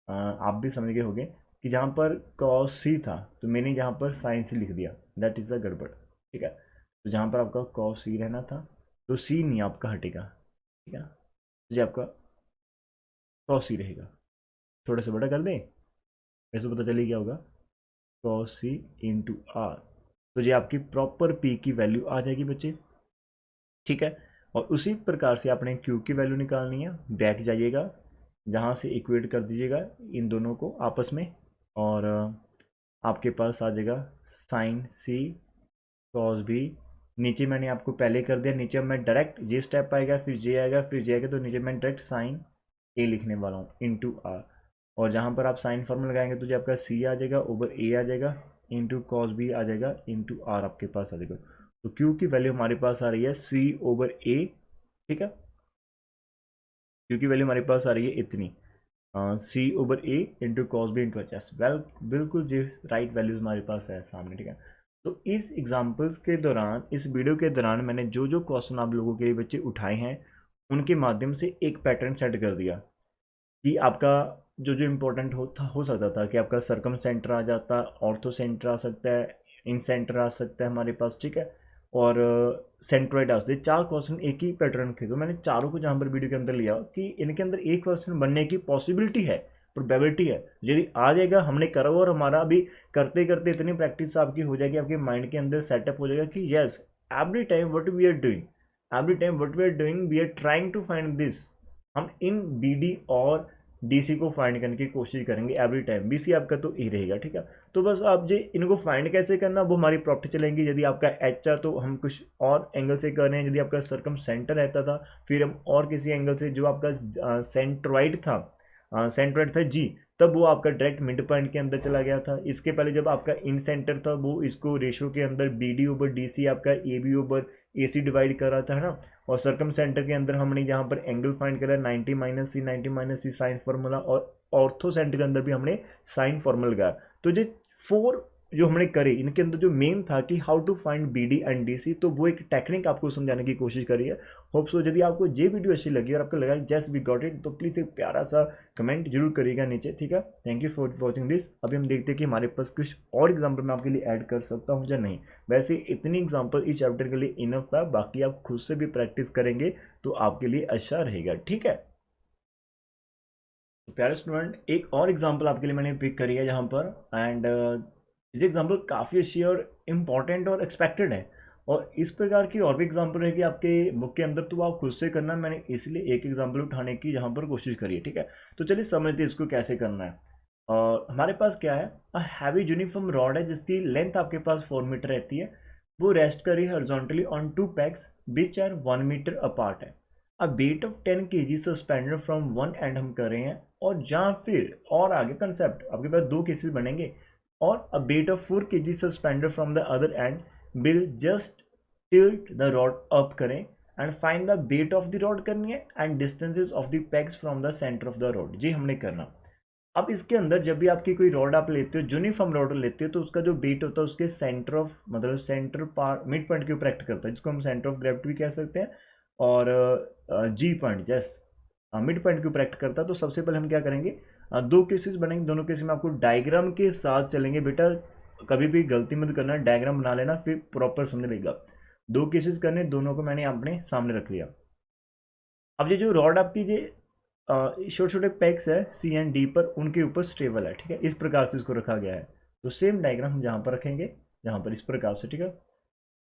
आप भी समझ गए होंगे कि जहाँ पर कॉस सी था तो मैंने यहाँ पर साइन सी लिख दिया, दैट इज़ अ गड़बड़। ठीक है, तो जहाँ पर आपका कॉस सी रहना था तो सी नहीं आपका हटेगा। ठीक है, तो ये आपका कॉस सी रहेगा। थोड़ा सा बड़ा कर दें, वैसे पता चलिए क्या होगा, कॉस सी इंटू आर, तो ये आपकी प्रॉपर पी की वैल्यू आ जाएगी बच्चे। ठीक है, और उसी प्रकार से आपने क्यू की वैल्यू निकालनी है, बैक जाइएगा, जहाँ से इक्वेट कर दीजिएगा इन दोनों को आपस में, और आपके पास आ जाएगा साइन सी कॉस बी। नीचे मैंने आपको पहले कर दिया, नीचे मैं डायरेक्ट ये स्टेप आएगा, फिर जे आएगा, फिर जे आएगा, तो नीचे मैं डायरेक्ट साइन ए लिखने वाला हूँ इंटू आर। और जहाँ पर आप साइन फॉर्मूला लगाएंगे तो जो आपका सी आ जाएगा, ओवर ए आ जाएगा, इंटू कॉस बी आ जाएगा, इंटू आर आपके पास आ जाएगा। तो क्यू की वैल्यू हमारे पास आ रही है सी ओवर ए। ठीक है, क्यू की वैल्यू हमारे पास आ रही है इतनी, C over A into cos B into H S. Well, बिल्कुल जी राइट वैल्यूज हमारे पास है सामने। ठीक है, तो इस एग्जाम्पल्स के दौरान, इस वीडियो के दौरान मैंने जो जो क्वेश्चन आप लोगों के बच्चे उठाए हैं उनके माध्यम से एक पैटर्न सेट कर दिया कि आपका जो जो इम्पोर्टेंट हो सकता था कि आपका सर्कम सेंटर आ जाता, ऑर्थो सेंटर आ सकता है, इन सेंटर आ सकता है हमारे पास। ठीक है, और सेंट्रोइड आ सकते, चार क्वेश्चन एक ही पैटर्न के, तो मैंने चारों को जहाँ पर वीडियो के अंदर लिया कि इनके अंदर एक क्वेश्चन बनने की पॉसिबिलिटी है, प्रोबेबिलिटी है। यदि आ जाएगा, हमने करा हुआ और हमारा अभी करते करते इतनी प्रैक्टिस आपकी हो जाएगी, आपके माइंड के अंदर सेटअप हो जाएगा कि yes, every time what we are doing, every time what we are doing we are trying to find this. हम इन बी डी और डीसी को फाइंड करने की कोशिश करेंगे एवरी टाइम, बीसी आपका तो ई रहेगा। ठीक है, तो बस आप जो इनको फाइंड कैसे करना वो हमारी प्रॉपर्टी चलेंगी। यदि आपका एच आ तो हम कुछ और एंगल से कर रहे हैं, यदि आपका सर्कम सेंटर रहता था फिर हम और किसी एंगल से, जो आपका सेंट्रॉइड था, सेंट्रॉइड था जी, तब वो आपका डायरेक्ट मिड पॉइंट के अंदर चला गया था। इसके पहले जब आपका इन सेंटर था वो इसको रेशो के अंदर B D over D C आपका A B over A C divide कर रहा था, है ना। और सर्कम सेंटर के अंदर हमने यहाँ पर एंगल फाइंड करा 90 माइनस सी, 90 माइनस सी साइन फार्मूला, और ऑर्थो सेंटर के अंदर भी हमने साइन फार्मूला लगाया। तो ये फोर जो हमने करे इनके अंदर जो मेन था कि how to find B D and D C, तो वो एक टेक्निक आपको समझाने की कोशिश करी है। होप सो यदि आपको ये वीडियो अच्छी लगी और आपको लगा जस्ट वी गॉट इट, तो प्लीज़ एक प्यारा सा कमेंट जरूर करिएगा नीचे। ठीक है, thank you for watching this. अभी हम देखते हैं कि हमारे पास कुछ और एग्जाम्पल मैं आपके लिए ऐड कर सकता हूँ या नहीं। वैसे इतनी एग्जाम्पल इस चैप्टर के लिए इनफ है, बाकी आप खुद से भी प्रैक्टिस करेंगे तो आपके लिए अच्छा रहेगा। ठीक है, तो प्यारे स्टूडेंट, एक और एग्जाम्पल आपके लिए मैंने पिक करी है यहाँ पर, एंड ये एग्जाम्पल काफ़ी अच्छी और इम्पॉर्टेंट और एक्सपेक्टेड है। और इस प्रकार की और भी एग्जाम्पल रहेगी आपके बुक के अंदर, तो आप खुद से करना। मैंने इसलिए एक एग्जाम्पल उठाने की यहाँ पर कोशिश करी है। ठीक है, तो चलिए समझते हैं इसको कैसे करना है। और हमारे पास क्या है, अ हैवी यूनिफॉर्म रॉड है जिसकी लेंथ आपके पास 4 मीटर रहती है। वो रेस्ट करी horizontally on two pegs which are 1 metre apart है। A weight of 10 kg suspended from one end हम कर रहे हैं, और जहाँ फिर और आगे कंसेप्ट आपके पास दो केसेस बनेंगे, और a weight of 4 kg suspended from the other end will just tilt the rod up करें and find the weight of the rod करनी है and distances of the pegs from the centre of the rod, जी हमने करना। अब इसके अंदर जब भी आपकी कोई रॉड आप लेते हो, यूनिफॉर्म रॉड लेते हो, तो उसका जो वेट होता है उसके सेंटर ऑफ, मतलब सेंटर पार्ट, मिड पॉइंट के ऊपर एक्ट करता है, जिसको हम सेंटर ऑफ ग्रेविटी भी कह सकते हैं, और जी पॉइंट, जस मिड पॉइंट के ऊपर एक्ट करता है। तो सबसे पहले हम क्या करेंगे, दो केसेस बनेंगे, दोनों केसेस में आपको डायग्राम के साथ चलेंगे बेटा। कभी भी गलती मत करना, डायग्राम बना लेना फिर प्रॉपर समझ लेगा। दो केसेस करने, दोनों को मैंने अपने सामने रख लिया। अब ये जो रॉड आपकी ये छोटे छोटे पैक्स है सी एंड डी पर, उनके ऊपर स्टेबल है। ठीक है, इस प्रकार से इसको रखा गया है। तो सेम डायग्राम हम जहाँ पर रखेंगे, जहाँ पर इस प्रकार से। ठीक है,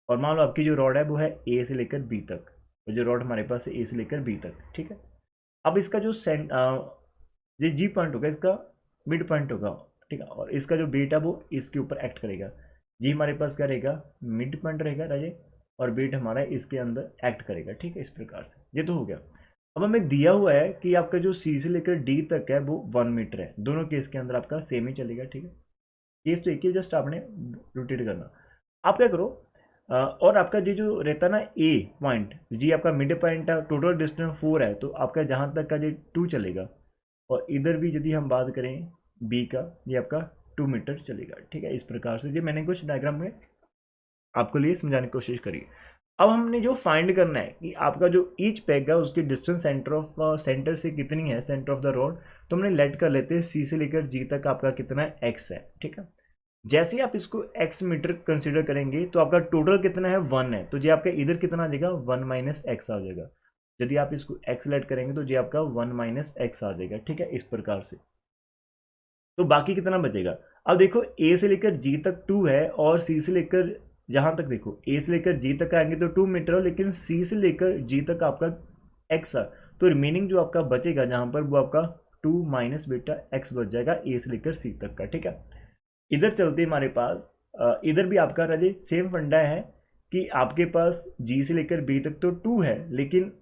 और मान लो आपकी जो रॉड है वो है ए से लेकर बी तक, तो जो रॉड हमारे पास है ए से लेकर बी तक। ठीक है, अब इसका जो ये जी पॉइंट होगा, इसका मिड पॉइंट होगा। ठीक है, और इसका जो बेट है वो इसके ऊपर एक्ट करेगा। जी हमारे पास क्या रहेगा, मिड पॉइंट रहेगा राजे, और बेट हमारा इसके अंदर एक्ट करेगा। ठीक है, इस प्रकार से ये तो हो गया। अब हमें दिया हुआ है कि आपका जो सी से लेकर डी तक है वो 1 मीटर है, दोनों केस के अंदर आपका सेम ही चलेगा, ठीक है। केस तो एक ही, जस्ट आपने रोटेट करना। आप क्या करो, और आपका ये जो रहता है ना ए पॉइंट, जी आपका मिड पॉइंट है, टोटल डिस्टेंस 4 है, तो आपका जहाँ तक का ये 2 चलेगा, और इधर भी यदि हम बात करें बी का, ये आपका 2 मीटर चलेगा, ठीक है। इस प्रकार से ये मैंने कुछ डायग्राम में आपको लिए समझाने की कोशिश करी। अब हमने जो फाइंड करना है कि आपका जो ईच पेग है उसकी डिस्टेंस सेंटर ऑफ सेंटर से कितनी है, सेंटर ऑफ द रोड, तो हमने लेट कर लेते हैं सी से लेकर जी तक आपका कितना एक्स है, ठीक है। जैसे ही आप इसको एक्स मीटर कंसिडर करेंगे तो आपका टोटल कितना है 1 है, तो ये आपका इधर कितना आ जाएगा 1 माइनस एक्स आ जाएगा। यदि आप इसको एक्स लेट करेंगे तो ये आपका 1 माइनस एक्स आ जाएगा, ठीक है। इस प्रकार से तो बाकी कितना बचेगा। अब देखो ए से लेकर जी तक 2 है, और सी से लेकर जहां तक देखो ए से लेकर जी तक आएंगे तो 2 मीटर हो, लेकिन सी से लेकर जी तक आपका एक्स है, तो रिमेनिंग जो आपका बचेगा जहां पर वो आपका 2 माइनस बेटा एक्स बच जाएगा ए से लेकर सी तक का, ठीक है। इधर चलते हमारे पास इधर भी आपका राजे सेम फंडा है कि आपके पास जी से लेकर बी तक तो 2 है, लेकिन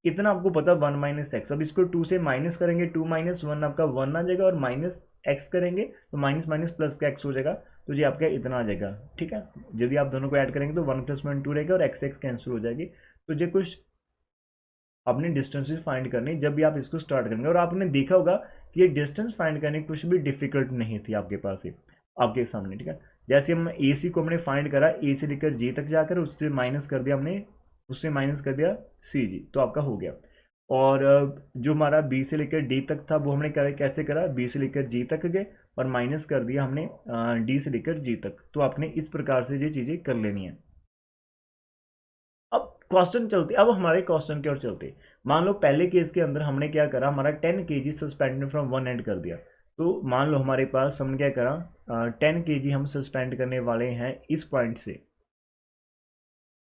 इतना आपको पता 1 माइनस एक्स। अब इसको 2 से माइनस करेंगे, 2 माइनस 1 आपका 1 आ जाएगा, और माइनस एक्स करेंगे तो माइनस माइनस प्लस का एक्स हो जाएगा, तो ये आपका इतना आ जाएगा, ठीक है। यदि आप दोनों को ऐड करेंगे तो 1 + 1 2 रहेगा, और एक्स एक्स कैंसिल हो जाएगी। तो ये कुछ आपने डिस्टेंसेस फाइंड करनी जब भी आप इसको स्टार्ट करेंगे, और आपने देखा होगा कि ये डिस्टेंस फाइंड करने कुछ भी डिफिकल्ट नहीं थी आपके पास ये आपके सामने, ठीक है। जैसे हम ए सी को हमने फाइंड करा, ए से लेकर जी तक जाकर उससे माइनस कर दिया हमने, उससे माइनस कर दिया सी जी, तो आपका हो गया। और जो हमारा बी से लेकर डी तक था वो हमने कैसे करा, बी से लेकर जी तक गए और माइनस कर दिया हमने डी से लेकर जी तक। तो आपने इस प्रकार से ये चीज़ें कर लेनी है। अब क्वेश्चन चलते, अब हमारे क्वेश्चन की ओर चलते। मान लो पहले केस के अंदर हमने क्या करा, हमारा 10 kg suspended from one and कर दिया। तो मान लो हमारे पास हमने क्या करा, 10 kg हम सस्पेंड करने वाले हैं इस पॉइंट से।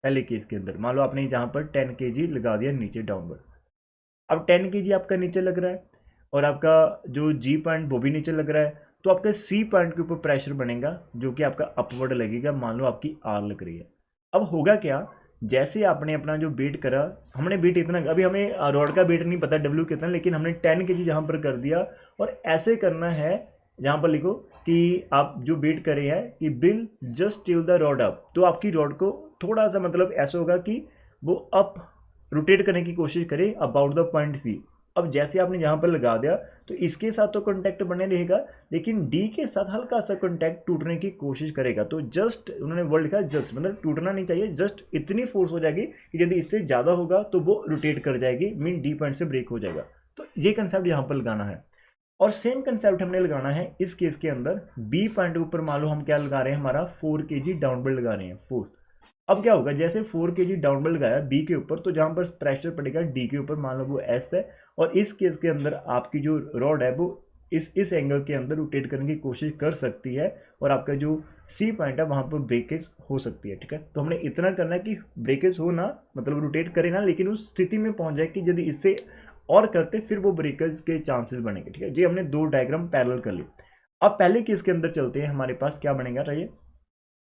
पहले केस के अंदर मान लो आपने जहाँ पर 10 kg लगा दिया नीचे डाउनवर्ड। अब 10 kg आपका नीचे लग रहा है, और आपका जो जी पॉइंट वो भी नीचे लग रहा है, तो आपके सी पॉइंट के ऊपर प्रेशर बनेगा जो कि आपका अपवर्ड लगेगा। मान लो आपकी आर लग रही है। अब होगा क्या, जैसे आपने अपना जो बीट करा, हमने बीट इतना, अभी हमें रॉड का बीट नहीं पता डब्ल्यू कितना, लेकिन हमने 10 kg जहाँ पर कर दिया, और ऐसे करना है जहाँ पर लिखो कि आप जो बीट करे हैं कि bill just till the rod up, तो आपकी रॉड को थोड़ा सा मतलब ऐसा होगा कि वो अप रोटेट करने की कोशिश करे अबाउट द पॉइंट सी। अब जैसे आपने यहाँ पर लगा दिया तो इसके साथ तो कांटेक्ट बने रहेगा, लेकिन डी के साथ हल्का सा कांटेक्ट टूटने की कोशिश करेगा। तो जस्ट उन्होंने वर्ड लिखा जस्ट, मतलब टूटना नहीं चाहिए, जस्ट इतनी फोर्स हो जाएगी कि यदि इससे ज़्यादा होगा तो वो रोटेट कर जाएगी, मीन डी पॉइंट से ब्रेक हो जाएगा। तो ये कंसेप्ट यहाँ पर लगाना है, और सेम कंसेप्ट हमने लगाना है इस केस के अंदर। बी पॉइंट के ऊपर मान लो हम क्या लगा रहे हैं, हमारा 4 kg डाउनवर्ड लगा रहे हैं, 4। अब क्या होगा, जैसे 4 kg डाउनवर्ड लगाया बी के ऊपर, तो जहां पर प्रेशर पड़ेगा डी के ऊपर, मान लो वो एस है, और इस केस के अंदर आपकी जो रॉड है वो इस एंगल के अंदर रोटेट करने की कोशिश कर सकती है, और आपका जो सी पॉइंट है वहां पर ब्रेकेज हो सकती है, ठीक है। तो हमने इतना करना है कि ब्रेकेज हो ना, मतलब रोटेट करे ना, लेकिन उस स्थिति में पहुंच जाए कि यदि इससे और करते फिर वो ब्रेकेज के चांसेस बनेंगे, ठीक है जी। हमने दो डायग्राम पैरेलल कर ली। अब पहले केस के अंदर चलते हैं, हमारे पास क्या बनेगा रहिए,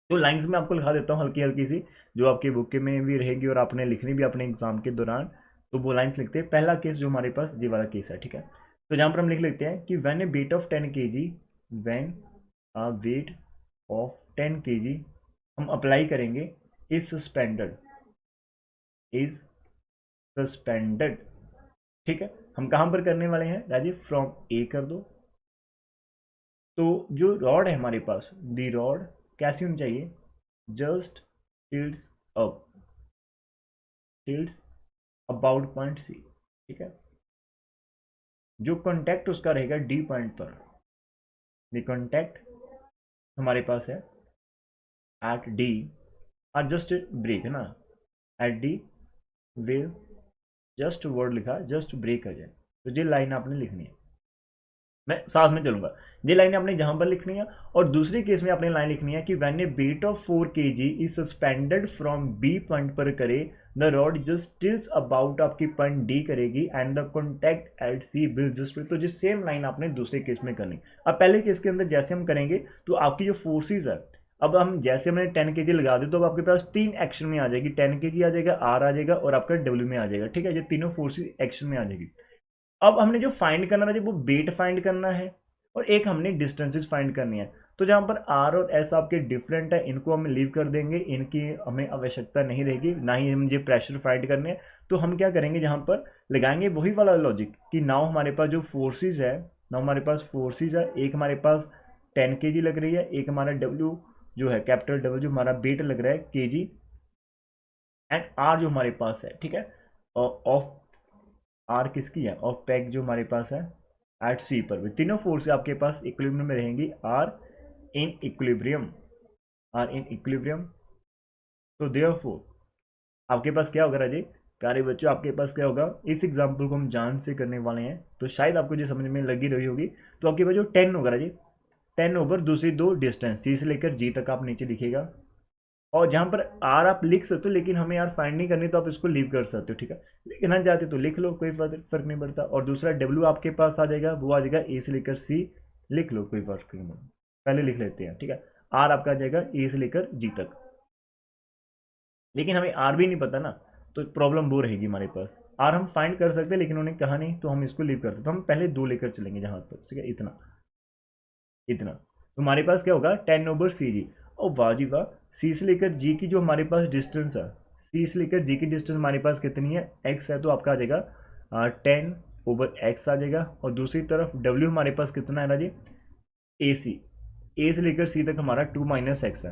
तो लाइंस में आपको लिखा देता हूँ हल्की हल्की सी, जो आपके बुक में भी रहेगी और आपने लिखनी भी अपने एग्जाम के दौरान। तो वो लाइंस लिखते हैं। पहला केस जो हमारे पास ये वाला केस है, ठीक है। तो जहाँ पर हम लिख लेते हैं कि when a weight of 10 kg, when a weight of 10 kg हम अप्लाई करेंगे इज सस्पेंडेड, इज सस्पेंडेड, ठीक है। हम कहाँ पर करने वाले हैं राजीव, फ्रॉम ए कर दो। तो जो रॉड है हमारे पास, दी रॉड कैसी होनी चाहिए, just tilts up, tilts about point C, ठीक है। जो कॉन्टैक्ट उसका रहेगा डी पॉइंट पर, द कॉन्टैक्ट हमारे पास है एट डी, और जस्ट ब्रेक है ना, at D will just word लिखा जस्ट ब्रेक आ जाए। तो ये लाइन आपने लिखनी है, मैं साथ में चलूंगा। ये लाइन आपने जहां पर लिखनी है, और दूसरी केस में आपने लाइन लिखनी है कि when a weight of 4 kg is suspended from B point पर करे, the rod just tilts about आपकी पॉइंट डी करेगी, and the contact at C will just. तो जिस सेम लाइन आपने दूसरे केस में करनी। अब पहले केस के अंदर जैसे हम करेंगे तो आपकी जो फोर्सेज है अब हम जैसे हमने 10 kg लगा दी तो अब आपके पास 3 एक्शन में आ जाएगी, 10 kg आ जाएगा, आर आ जाएगा और आपका डब्ल्यू में आ जाएगा, ठीक है, ये तीनों फोर्सेस एक्शन में आ जाएगी। अब हमने जो फाइंड करना है वो वेट फाइंड करना है और एक हमने डिस्टेंसेस फाइंड करनी है। तो जहाँ पर आर और एस आपके डिफरेंट है, इनको हम लीव कर देंगे, इनकी हमें आवश्यकता नहीं रहेगी, ना ही हम ये प्रेशर फाइंड करने हैं। तो हम क्या करेंगे, जहाँ पर लगाएंगे वही वाला लॉजिक कि नाउ हमारे पास जो फोर्सेज है, नाउ हमारे पास फोर्सेज है, एक हमारे पास 10 kg लग रही है, एक हमारा डब्ल्यू जो है कैपिटल डब्ल्यू जो हमारा वेट लग रहा है kg, एंड आर जो हमारे पास है, ठीक है, और ऑफ आर किसकी है, और पैक जो हमारे पास है एट सी पर भी तीनों फोर्स आपके पास इक्विलिब्रियम में रहेंगी, R in equilibrium, R in equilibrium. तो देयरफॉर आपके पास क्या होगा राजी, प्यारे बच्चों, आपके पास क्या होगा, इस एग्जाम्पल को हम जान से करने वाले हैं तो शायद आपको जो समझ में लगी रही होगी। तो आपके पास जो 10 होगा राजी, 10 ओवर दूसरी दो डिस्टेंस सी से लेकर जी तक आप नीचे लिखेगा, और जहां पर आर आप लिख सकते हो, लेकिन हमें यार फाइंड नहीं करनी तो आप इसको लीव कर सकते हो, ठीक है, लिखना चाहते तो लिख लो, कोई फर्क नहीं पड़ता। और दूसरा डब्ल्यू आपके पास आ जाएगा, वो आ जाएगा ए से लेकर सी, लिख लो, कोई फर्क नहीं पड़ता, पहले लिख लेते हैं, ठीक है। आर आपका आ जाएगा ए से लेकर जी तक, लेकिन हमें आर भी नहीं पता ना, तो प्रॉब्लम वो रहेगी हमारे पास। आर हम फाइंड कर सकते हैं लेकिन उन्होंने कहा नहीं, तो हम इसको लीव करते, तो हम पहले दो लेकर चलेंगे जहां पर, ठीक है, इतना इतना। तो हमारे पास क्या होगा 10 ओवर सी जी, और वाह जी वाह, सी से लेकर जी की जो हमारे पास डिस्टेंस है, सी से लेकर जी की डिस्टेंस हमारे पास कितनी है, एक्स है, तो आपका आ जाएगा 10 ओवर एक्स आ जाएगा। और दूसरी तरफ डब्ल्यू हमारे पास कितना है ना जी, ए सी, ए से लेकर सी तक हमारा 2 माइनस एक्स है,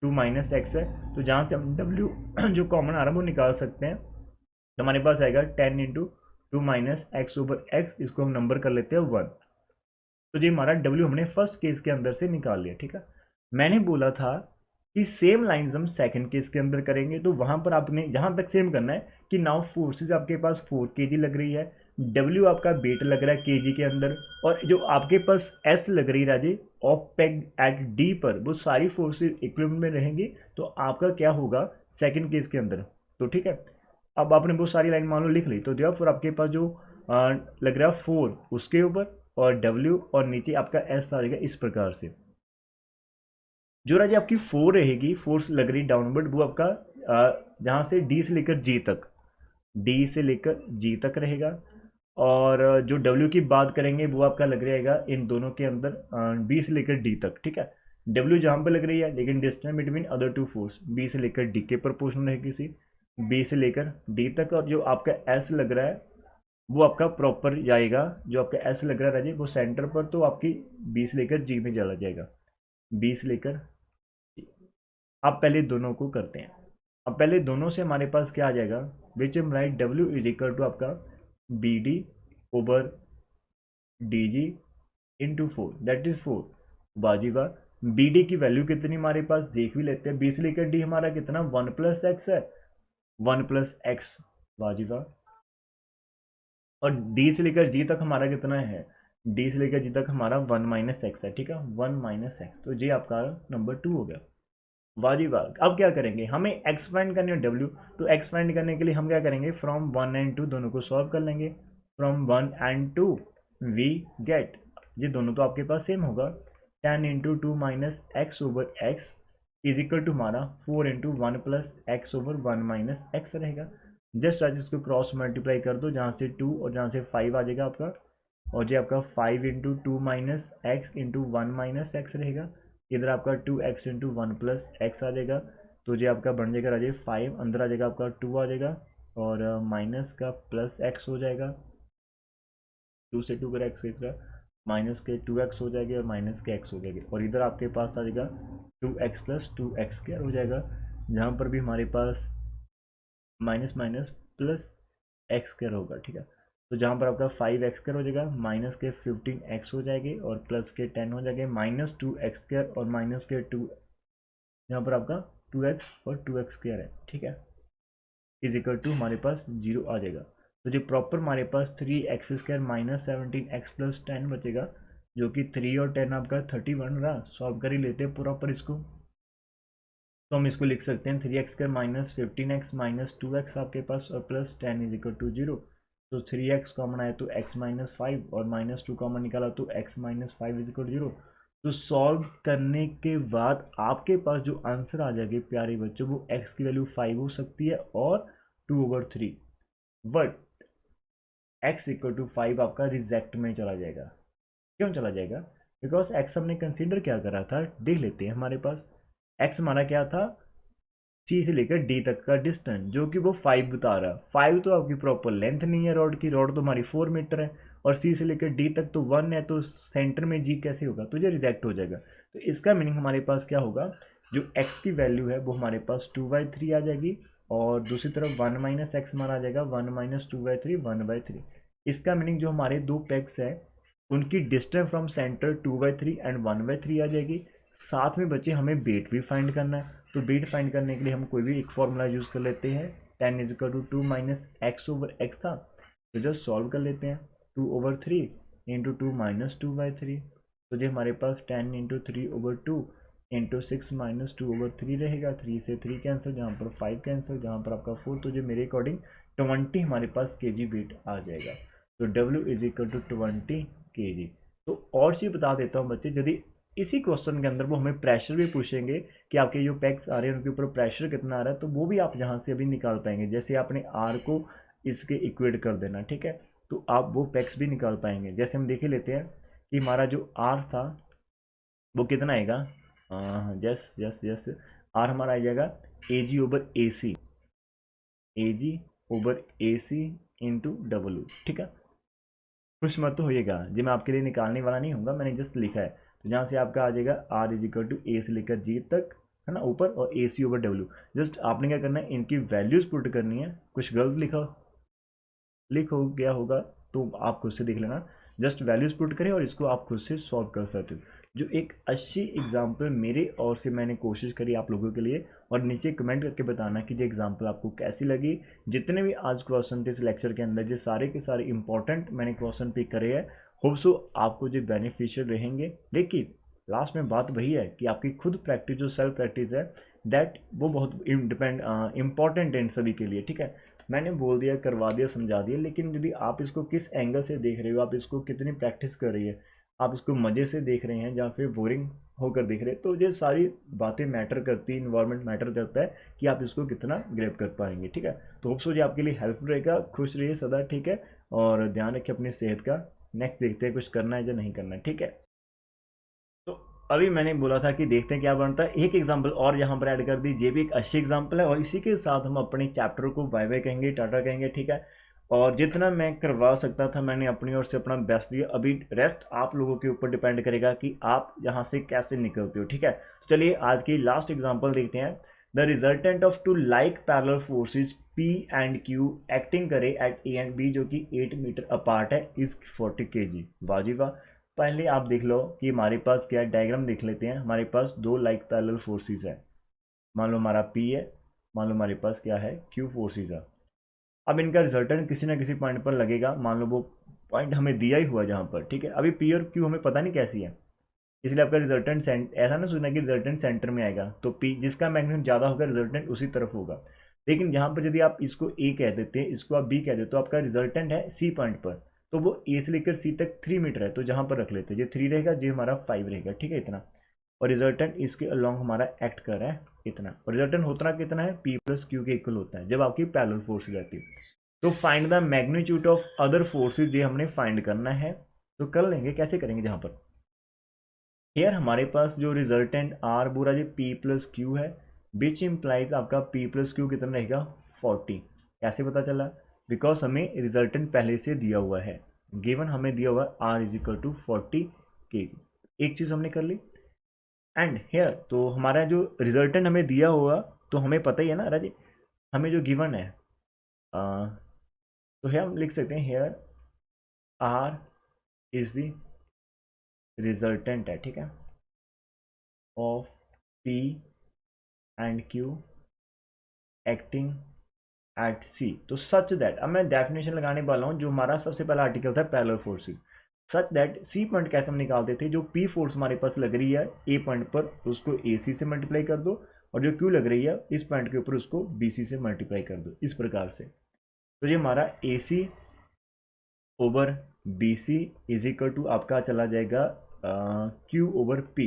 2 माइनस एक्स है। तो जहाँ से हम डब्ल्यू जो कॉमन आ रहा है वो निकाल सकते हैं, तो हमारे पास आएगा 10 into 2 minus X over x, इसको हम नंबर कर लेते हैं 1। तो ये हमारा डब्ल्यू हमने फर्स्ट केस के अंदर से निकाल लिया, ठीक है। मैंने बोला था कि सेम लाइंस हम सेकंड केस के अंदर करेंगे, तो वहां पर आपने जहां तक सेम करना है कि नाउ फोर्सेज आपके पास 4 kg लग रही है, डब्ल्यू आपका वेट लग रहा है केजी के अंदर, और जो आपके पास एस लग रही है राजे ऑफ पेग एट डी पर, वो सारी फोर्सेज इक्विलिब्रियम में रहेंगी। तो आपका क्या होगा सेकंड केस के अंदर, तो ठीक है। अब आपने वो सारी लाइन मान लो लिख ली, तो फिर आपके पास जो लग रहा है 4 उसके ऊपर और डब्ल्यू और नीचे आपका एस आ जाएगा इस प्रकार से। जो राजी आपकी 4 रहेगी, फोर्स लग रही डाउनवर्ड, वो आपका जहां से डी से लेकर जी तक, डी से लेकर जी तक रहेगा। और जो डब्ल्यू की बात करेंगे वो आपका लग रहेगा इन दोनों के अंदर बी से लेकर डी तक, ठीक है। डब्ल्यू जहां पर लग रही है, लेकिन distance between other two force B से लेकर डी के प्रोपोर्शनल रहेगी, सी बी से लेकर डी तक। और जो आपका एस लग रहा है वो आपका प्रॉपर जाएगा, जो आपका एस लग रहा है राजी वो सेंटर पर, तो आपकी बी से लेकर जी में चला जाएगा, बी से लेकर। अब पहले दोनों को करते हैं, अब पहले दोनों से हमारे पास क्या आ जाएगा, which M write W is equal to आपका B D over D G into 4, that is 4। बाजीवा बी डी की वैल्यू कितनी हमारे पास देख भी लेते हैं, बी से लेकर डी हमारा कितना 1 प्लस एक्स है, 1 प्लस एक्स, बाजीवा। और डी से लेकर जी तक हमारा कितना है, डी से लेकर जी तक हमारा 1 माइनस एक्स है, ठीक है, 1 माइनस एक्स, तो जी आपका नंबर 2 हो गया। वाह जी वाह। अब क्या करेंगे, हमें एक्स फाइंड करनी है डब्ल्यू, तो एक्स फाइंड करने के लिए हम क्या करेंगे, फ्रॉम 1 एंड 2 दोनों को सॉल्व कर लेंगे। फ्रॉम 1 एंड 2 वी गेट, ये दोनों तो आपके पास सेम होगा, 10 into 2 minus X over X is equal to हमारा 4 into 1 plus X over 1 minus X रहेगा। जस्ट आज इसको क्रॉस मल्टीप्लाई कर दो, जहाँ से 2 और जहाँ से 5 आ जाएगा आपका, और जो आपका 5 into 2 minus x into 1 minus X रहेगा। इधर आपका 2x इंटू 1 प्लस एक्स आ जाएगा, तो जो आपका बन जाएगा राजे 5, अंदर आ जाएगा आपका 2 आ जाएगा, और माइनस का प्लस एक्स हो जाएगा, 2 से 2 कर एक्स इधर माइनस के 2x हो जाएगी, और माइनस के x हो जाएगी, और इधर आपके पास आ जाएगा 2x प्लस 2x स्क्वायर हो जाएगा, जहाँ पर भी हमारे पास minus minus plus X square होगा, ठीक है। तो जहाँ पर आपका 5x स्क्वायर हो जाएगा, माइनस के 15x हो जाएगी, और प्लस के 10 हो जाएंगे, माइनस 2x स्क्वायर और माइनस के 2, यहाँ पर आपका 2x और 2x स्क्वायर है, ठीक है, इज इक्वल टू हमारे पास 0 आ जाएगा। तो जो प्रॉपर हमारे पास 3x square minus 17x plus 10 बचेगा, जो कि 3 और 10 आपका 31 रहा। सॉल्व कर ही लेते हैं प्रॉपर इसको, तो हम इसको लिख सकते हैं 3x square minus 15x minus 2x आपके पास, और प्लस 10 इज इक्वल टू 0। तो 3x कॉमन आया तो x माइनस 5, और माइनस 2 कॉमन निकाला तो x minus 5 is equal to 0। तो सॉल्व करने के बाद आपके पास जो आंसर आ जाएगी प्यारे बच्चों, वो x की वैल्यू 5 हो सकती है और 2/3, बट x इक्वल टू 5 आपका रिजेक्ट में चला जाएगा। क्यों चला जाएगा? बिकॉज x हमने कंसीडर क्या करा था, देख लेते हैं। हमारे पास x हमारा क्या था, सी से लेकर डी तक का डिस्टेंस, जो कि वो 5 बता रहा है। 5 तो आपकी प्रॉपर लेंथ नहीं है रॉड की, रॉड तो हमारी 4 मीटर है, और सी से लेकर डी तक तो 1 है, तो सेंटर में जी कैसे होगा, तो ये रिजेक्ट हो जाएगा। तो इसका मीनिंग हमारे पास क्या होगा, जो एक्स की वैल्यू है वो हमारे पास 2/3 आ जाएगी, और दूसरी तरफ 1 माइनस एक्स हमारा आ जाएगा 1 माइनस 2/3 1/3। इसका मीनिंग जो हमारे दो पेग्स है उनकी डिस्टेंस फ्रॉम सेंटर 2/3 एंड 1/3 आ जाएगी। साथ में बच्चे हमें बेट भी फाइंड करना है, तो बेट फाइंड करने के लिए हम कोई भी एक फॉर्मूला यूज़ कर लेते हैं। 10 is equal to 2 minus X over X था, तो जस्ट सॉल्व कर लेते हैं। 2/3 इंटू 2 माइनस 2/3, तो जो हमारे पास 10 इंटू 3/2 इंटू 6 माइनस 2/3 रहेगा। 3 से 3 कैंसिल, जहाँ पर 5 कैंसिल, जहाँ पर आपका 4, तो जो मेरे अकॉर्डिंग 20 हमारे पास केजी वेट आ जाएगा। तो W is equal to 20 KG. तो और चीज़ बता देता हूँ बच्चे, यदि इसी क्वेश्चन के अंदर वो हमें प्रेशर भी पूछेंगे कि आपके जो पैक्स आ रहे हैं उनके ऊपर प्रेशर कितना आ रहा है, तो वो भी आप यहाँ से अभी निकाल पाएंगे। जैसे आपने आर को इसके इक्वेट कर देना, ठीक है, तो आप वो पैक्स भी निकाल पाएंगे। जैसे हम देख ही लेते हैं कि हमारा जो आर था वो कितना आएगा, यस यस यस, आर हमारा आ जाएगा ए जी over A C into W, ठीक है। खुश मत होइएगा जी, मैं आपके लिए निकालने वाला नहीं हूँ, मैंने जस्ट लिखा है। तो जहाँ से आपका आ जाएगा आर इज इक्वल टू ए से लेकर जी तक, है ना, ऊपर, और ए सी ओवर डब्ल्यू। जस्ट आपने क्या करना है, इनकी वैल्यूज पुट करनी है। कुछ गलत लिख हो गया होगा तो आप खुद से देख लेना, जस्ट वैल्यूज पुट करें और इसको आप खुद से सॉल्व कर सकते हो। जो एक अच्छी एग्जाम्पल मेरे और से मैंने कोशिश करी आप लोगों के लिए, और नीचे कमेंट करके बताना कि ये एग्जाम्पल आपको कैसी लगी। जितने भी आज क्वेश्चन थे इस लेक्चर के अंदर, जो सारे के सारे इंपॉर्टेंट मैंने क्वेश्चन पिक करे हैं, होप सो आपको जो बेनिफिशियल रहेंगे। लेकिन लास्ट में बात वही है कि आपकी खुद प्रैक्टिस, जो सेल्फ प्रैक्टिस है, दैट वो बहुत इंपॉर्टेंट है इन सभी के लिए, ठीक है। मैंने बोल दिया, करवा दिया, समझा दिया, लेकिन यदि आप इसको किस एंगल से देख रहे हो, आप इसको कितनी प्रैक्टिस कर रही है, आप इसको मज़े से देख रहे हैं या फिर बोरिंग होकर देख रहे हैं, तो ये सारी बातें मैटर करती है, इन्वायरमेंट मैटर करता है कि आप इसको कितना ग्रैब कर पाएंगे, ठीक है। तो होप सो ये आपके लिए हेल्पफुल रहेगा। खुश रहिए सदा, ठीक है, और ध्यान रखिए अपनी सेहत का। नेक्स्ट देखते हैं कुछ करना है या नहीं करना है, ठीक है। तो अभी मैंने बोला था कि देखते हैं क्या बनता है। एक एग्जांपल और यहाँ पर ऐड कर दी, ये भी एक अच्छी एग्जांपल है, और इसी के साथ हम अपने चैप्टर को बाय बाय कहेंगे, टाटा कहेंगे, ठीक है। और जितना मैं करवा सकता था मैंने अपनी ओर से अपना बेस्ट दिया। अभी रेस्ट आप लोगों के ऊपर डिपेंड करेगा कि आप यहाँ से कैसे निकलते हो, ठीक है। तो चलिए आज की लास्ट एग्जाम्पल देखते हैं। The resultant of two like parallel forces P and Q acting करे एट A एंड B, जो कि 8 मीटर अपार्ट है, इज 40 kg। वाह जी वाह। पहले आप देख लो कि हमारे पास क्या है, डायग्राम देख लेते हैं। हमारे पास दो लाइक पैरेलल फोर्सेस है, मान लो हमारा P है, मान लो हमारे पास क्या है, Q फोर्सेस है। अब इनका रिजल्टेंट किसी ना किसी पॉइंट पर लगेगा, मान लो वो पॉइंट हमें दिया ही हुआ जहाँ पर, ठीक है। अभी P और Q हमें पता नहीं कैसी है, इसलिए आपका रिजल्टेंट ऐसा ना सोचना कि रिजल्टेंट सेंटर में आएगा, तो P जिसका मैग्नीट्यूड ज़्यादा होगा रिजल्टेंट उसी तरफ होगा। लेकिन यहाँ पर यदि आप इसको A कह देते हैं, इसको आप B कह देते, तो आपका रिजल्टेंट है C पॉइंट पर, तो वो A से लेकर C तक 3 मीटर है, तो जहाँ पर रख लेते हैं, ये 3 रहेगा, ये हमारा 5 रहेगा, ठीक है, इतना। और रिजल्टेंट इसके अलॉन्ग हमारा एक्ट कर रहा है इतना, और रिजल्टेंट होता कितना है, P प्लस Q के इक्वल होता है जब आपकी पैरेलल फोर्स रहती है। तो find the magnitude of other forces, ये हमने फाइंड करना है। तो कर लेंगे, कैसे करेंगे, जहाँ पर यार हमारे पास जो रिजल्टेंट आर बोला जी P प्लस क्यू है, विच इम्प्लाइज आपका P प्लस क्यू कितना रहेगा 40। कैसे पता चला, बिकॉज हमें रिजल्टेंट पहले से दिया हुआ है, गिवन हमें दिया हुआ R is equal to 40 kg। एक चीज़ हमने कर ली। एंड हेयर तो हमारा जो रिजल्टेंट हमें दिया हुआ, तो हमें पता ही है ना राजी, हमें जो गिवन है, तो हेयर हम लिख सकते हैं, here R is the resultant है, ठीक है, of P and Q acting at C. तो सच दैट, अब मैं डेफिनेशन लगाने वाला हूँ, जो हमारा सबसे पहला आर्टिकल था parallel forces. Such that C point कैसे हम निकालते थे, जो पी फोर्स हमारे पास लग रही है ए पॉइंट पर, उसको ए सी से मल्टीप्लाई कर दो, और जो क्यू लग रही है इस पॉइंट के ऊपर, उसको बी सी से मल्टीप्लाई कर दो, इस प्रकार से। तो ये हमारा A C over B C is equal to आपका चला जाएगा Q over P,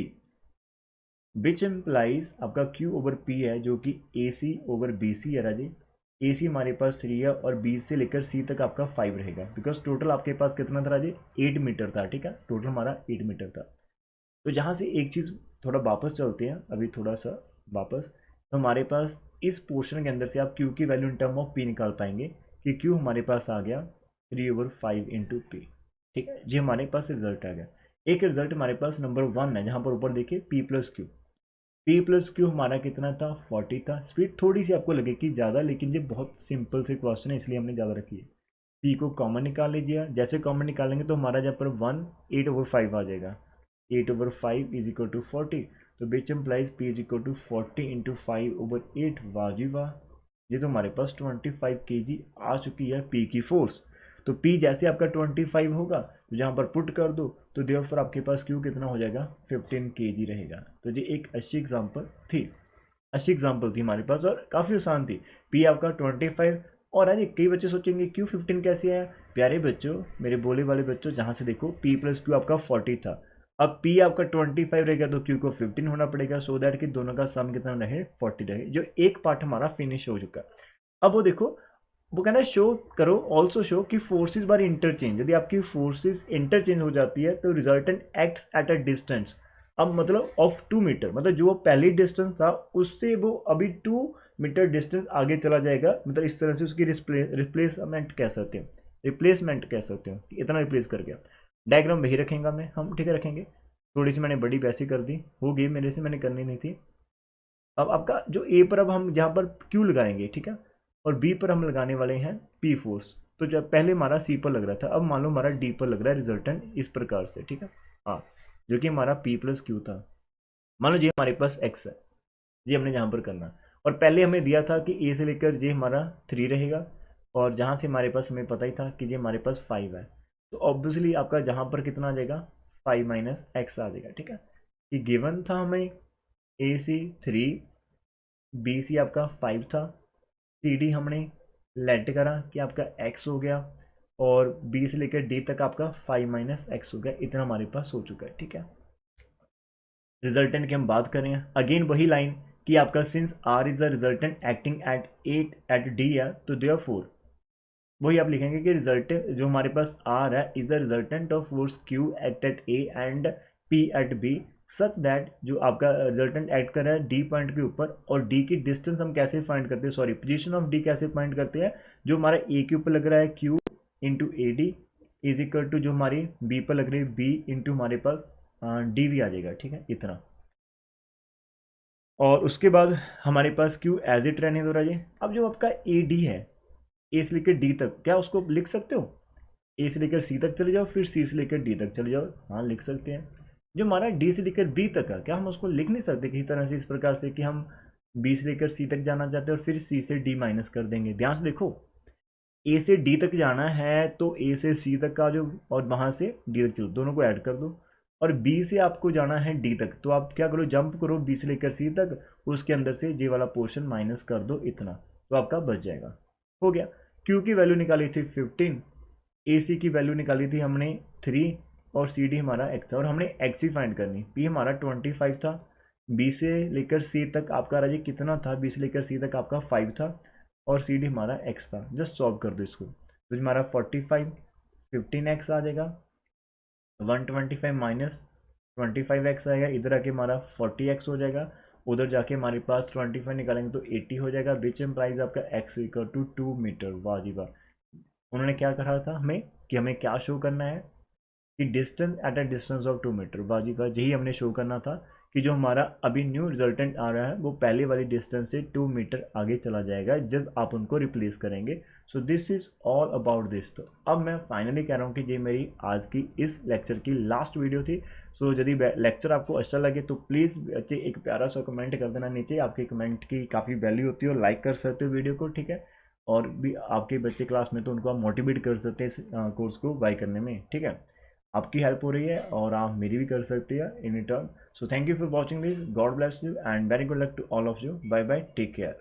which implies आपका Q ओवर P है जो कि AC ओवर BC है राजी। AC हमारे पास 3 है और B से लेकर C तक आपका 5 रहेगा, बिकॉज टोटल आपके पास कितना था राजी, 8 मीटर था, ठीक है, टोटल हमारा 8 मीटर था। तो जहाँ से एक चीज़ थोड़ा वापस चलते हैं अभी, थोड़ा सा वापस, तो हमारे पास इस पोर्शन के अंदर से आप Q की value in term of P निकाल पाएंगे कि Q हमारे पास आ गया 3/5 इंटू P, ठीक है जी, हमारे पास रिजल्ट आ गया। एक रिजल्ट हमारे पास नंबर 1 है, जहाँ पर ऊपर देखिए P plus Q, P plus Q हमारा कितना था, 40 था। स्पीड थोड़ी सी आपको लगेगी ज़्यादा, लेकिन ये बहुत सिंपल से क्वेश्चन है इसलिए हमने ज़्यादा रखी है। P को कॉमन निकाल लीजिए, जैसे कॉमन निकालेंगे तो हमारा जहाँ पर 1 8/5 आ जाएगा, 8/5 इज इक्वल टू 40, तो which implies P is equal to 40 into 5/8, वाह जी वाह, ये तो हमारे पास 25 kg आ चुकी है P की फोर्स। तो P जैसे आपका 25 होगा तो जहाँ पर पुट कर दो तो देयरफॉर आपके पास Q कितना हो जाएगा, 15 kg रहेगा। तो ये एक अच्छी एग्जांपल थी, अच्छी एग्जांपल थी हमारे पास और काफ़ी आसान थी। P आपका 25, और आज कई बच्चे सोचेंगे Q 15 कैसे है। प्यारे बच्चों, मेरे बोले वाले बच्चों, जहाँ से देखो P प्लस Q आपका 40 था, अब P आपका 25 रहेगा तो Q को 15 होना पड़ेगा, सो दैट कि दोनों का सम कितना रहे, 40 रहे। जो एक पार्ट हमारा फिनिश हो चुका। अब वो देखो, वो कहना है शो करो, ऑल्सो शो कि फोर्सेज बार इंटरचेंज, यदि आपकी फोर्सेज इंटरचेंज हो जाती है तो resultant acts at a distance, अब मतलब ऑफ 2 मीटर, मतलब जो वो पहली डिस्टेंस था उससे वो अभी 2 मीटर डिस्टेंस आगे चला जाएगा, मतलब इस तरह से उसकी रिप्लेसमेंट कह सकते हैं, रिप्लेसमेंट कह सकते हो, इतना रिप्लेस कर गया। डायग्राम वही रखेंगे मैं, हम ठीक है रखेंगे, थोड़ी सी मैंने बड़ी वैसी कर दी, हो गई मेरे से, मैंने करनी नहीं थी। अब आपका जो ए पर अब हम जहाँ पर क्यू लगाएंगे, ठीक है, और बी पर हम लगाने वाले हैं पी फोर्स। तो जब पहले हमारा सी पर लग रहा था, अब मान लो हमारा डी पर लग रहा है, रिजल्टेंट इस प्रकार से, ठीक है, हाँ, जो कि हमारा पी प्लस क्यू था। मान लो ये हमारे पास एक्स है, ये हमने यहाँ पर करना, और पहले हमें दिया था कि ए से लेकर ये हमारा 3 रहेगा, और जहाँ से हमारे पास हमें पता ही था कि ये हमारे पास 5 है, तो ऑब्वियसली आपका जहाँ पर कितना आ जाएगा, 5 माइनस एक्स आ जाएगा, ठीक है। कि गिवन था हमें ए सी 3, बी सी आपका 5 था, सी डी हमने लेट करा कि आपका एक्स हो गया, और बी से लेकर डी तक आपका 5 माइनस एक्स हो गया, इतना हमारे पास हो चुका है, ठीक है। रिजल्टेंट की हम बात करें, अगेन वही लाइन कि आपका since R is the resultant acting at at D है, तो देयरफॉर वही आप लिखेंगे कि रिजल्टेंट जो हमारे पास आर है is the resultant of force Q at A and P at B, such that जो आपका रिजल्टेंट एक्ट कर रहा है डी पॉइंट के ऊपर, और डी की डिस्टेंस हम कैसे फाइंड करते हैं, सॉरी पोजीशन ऑफ डी कैसे फाइंड करते हैं, जो हमारा ए के ऊपर लग रहा है Q into A D is equal to जो हमारी बी पर लग रही है बी इंटू हमारे पास डी भी आ जाएगा, ठीक है, इतना। और उसके बाद हमारे पास क्यू एज इट रहने दो रहा। अब जो आपका ए डी है, ए से लेकर डी तक, क्या उसको लिख सकते हो, ए से लेकर सी तक चले जाओ, फिर सी से लेकर डी तक चले जाओ, हाँ लिख सकते हैं। जो हमारा डी से लेकर बी तक है, क्या हम उसको लिख नहीं सकते किसी तरह से इस प्रकार से कि हम बी से लेकर सी तक जाना चाहते हैं और फिर सी से डी माइनस कर देंगे। ध्यान से देखो, ए से डी तक जाना है तो ए से सी तक का जो, और वहाँ से डी तक चलो, दोनों को ऐड कर दो। और बी से आपको जाना है डी तक, तो आप क्या करो, जंप करो बी से लेकर सी तक, उसके अंदर से जे वाला पोर्शन माइनस कर दो, इतना तो आपका बच जाएगा। हो गया। क्यू की वैल्यू निकाली थी 15, ए सी की वैल्यू निकाली थी हमने 3, और सी डी हमारा एक्स है, और हमने एक्स ही फाइंड करनी। पी हमारा 25 था, बी से लेकर सी तक आपका राजी कितना था, बी से लेकर सी तक आपका 5 था, और सी डी हमारा एक्स था। जस्ट सॉल्व कर दो इसको, तो हमारा 45 15x आ जाएगा, 125 माइनस 25x आएगा, इधर आके हमारा 40x हो जाएगा, उधर जाके हमारे पास 25 निकालेंगे तो 80 हो जाएगा, विच इम्प्लाइज आपका x इक्वल टू 2 मीटर। वाह जी वाह, उन्होंने क्या कहा था हमें कि हमें क्या शो करना है कि distance at a distance of 2 metre. बाजी का यही हमने शो करना था कि जो हमारा अभी न्यू रिजल्टेंट आ रहा है वो पहले वाली डिस्टेंस से 2 मीटर आगे चला जाएगा जब आप उनको रिप्लेस करेंगे। So this is all about this. तो अब मैं फाइनली कह रहा हूँ कि ये मेरी आज की इस लेक्चर की लास्ट वीडियो थी। सो यदि लेक्चर आपको अच्छा लगे तो प्लीज़ बच्चे एक प्यारा सा कमेंट कर देना नीचे, आपके कमेंट की काफ़ी वैल्यू होती है, और लाइक कर सकते हो वीडियो को, ठीक है। और भी आपके बच्चे क्लास में तो उनको आप मोटिवेट कर सकते हैं इस कोर्स को बाय करने में, ठीक है। आपकी हेल्प हो रही है और आप मेरी भी कर सकते हैं in return. So thank you for watching this, God bless you and very good luck to all of you, bye bye, take care.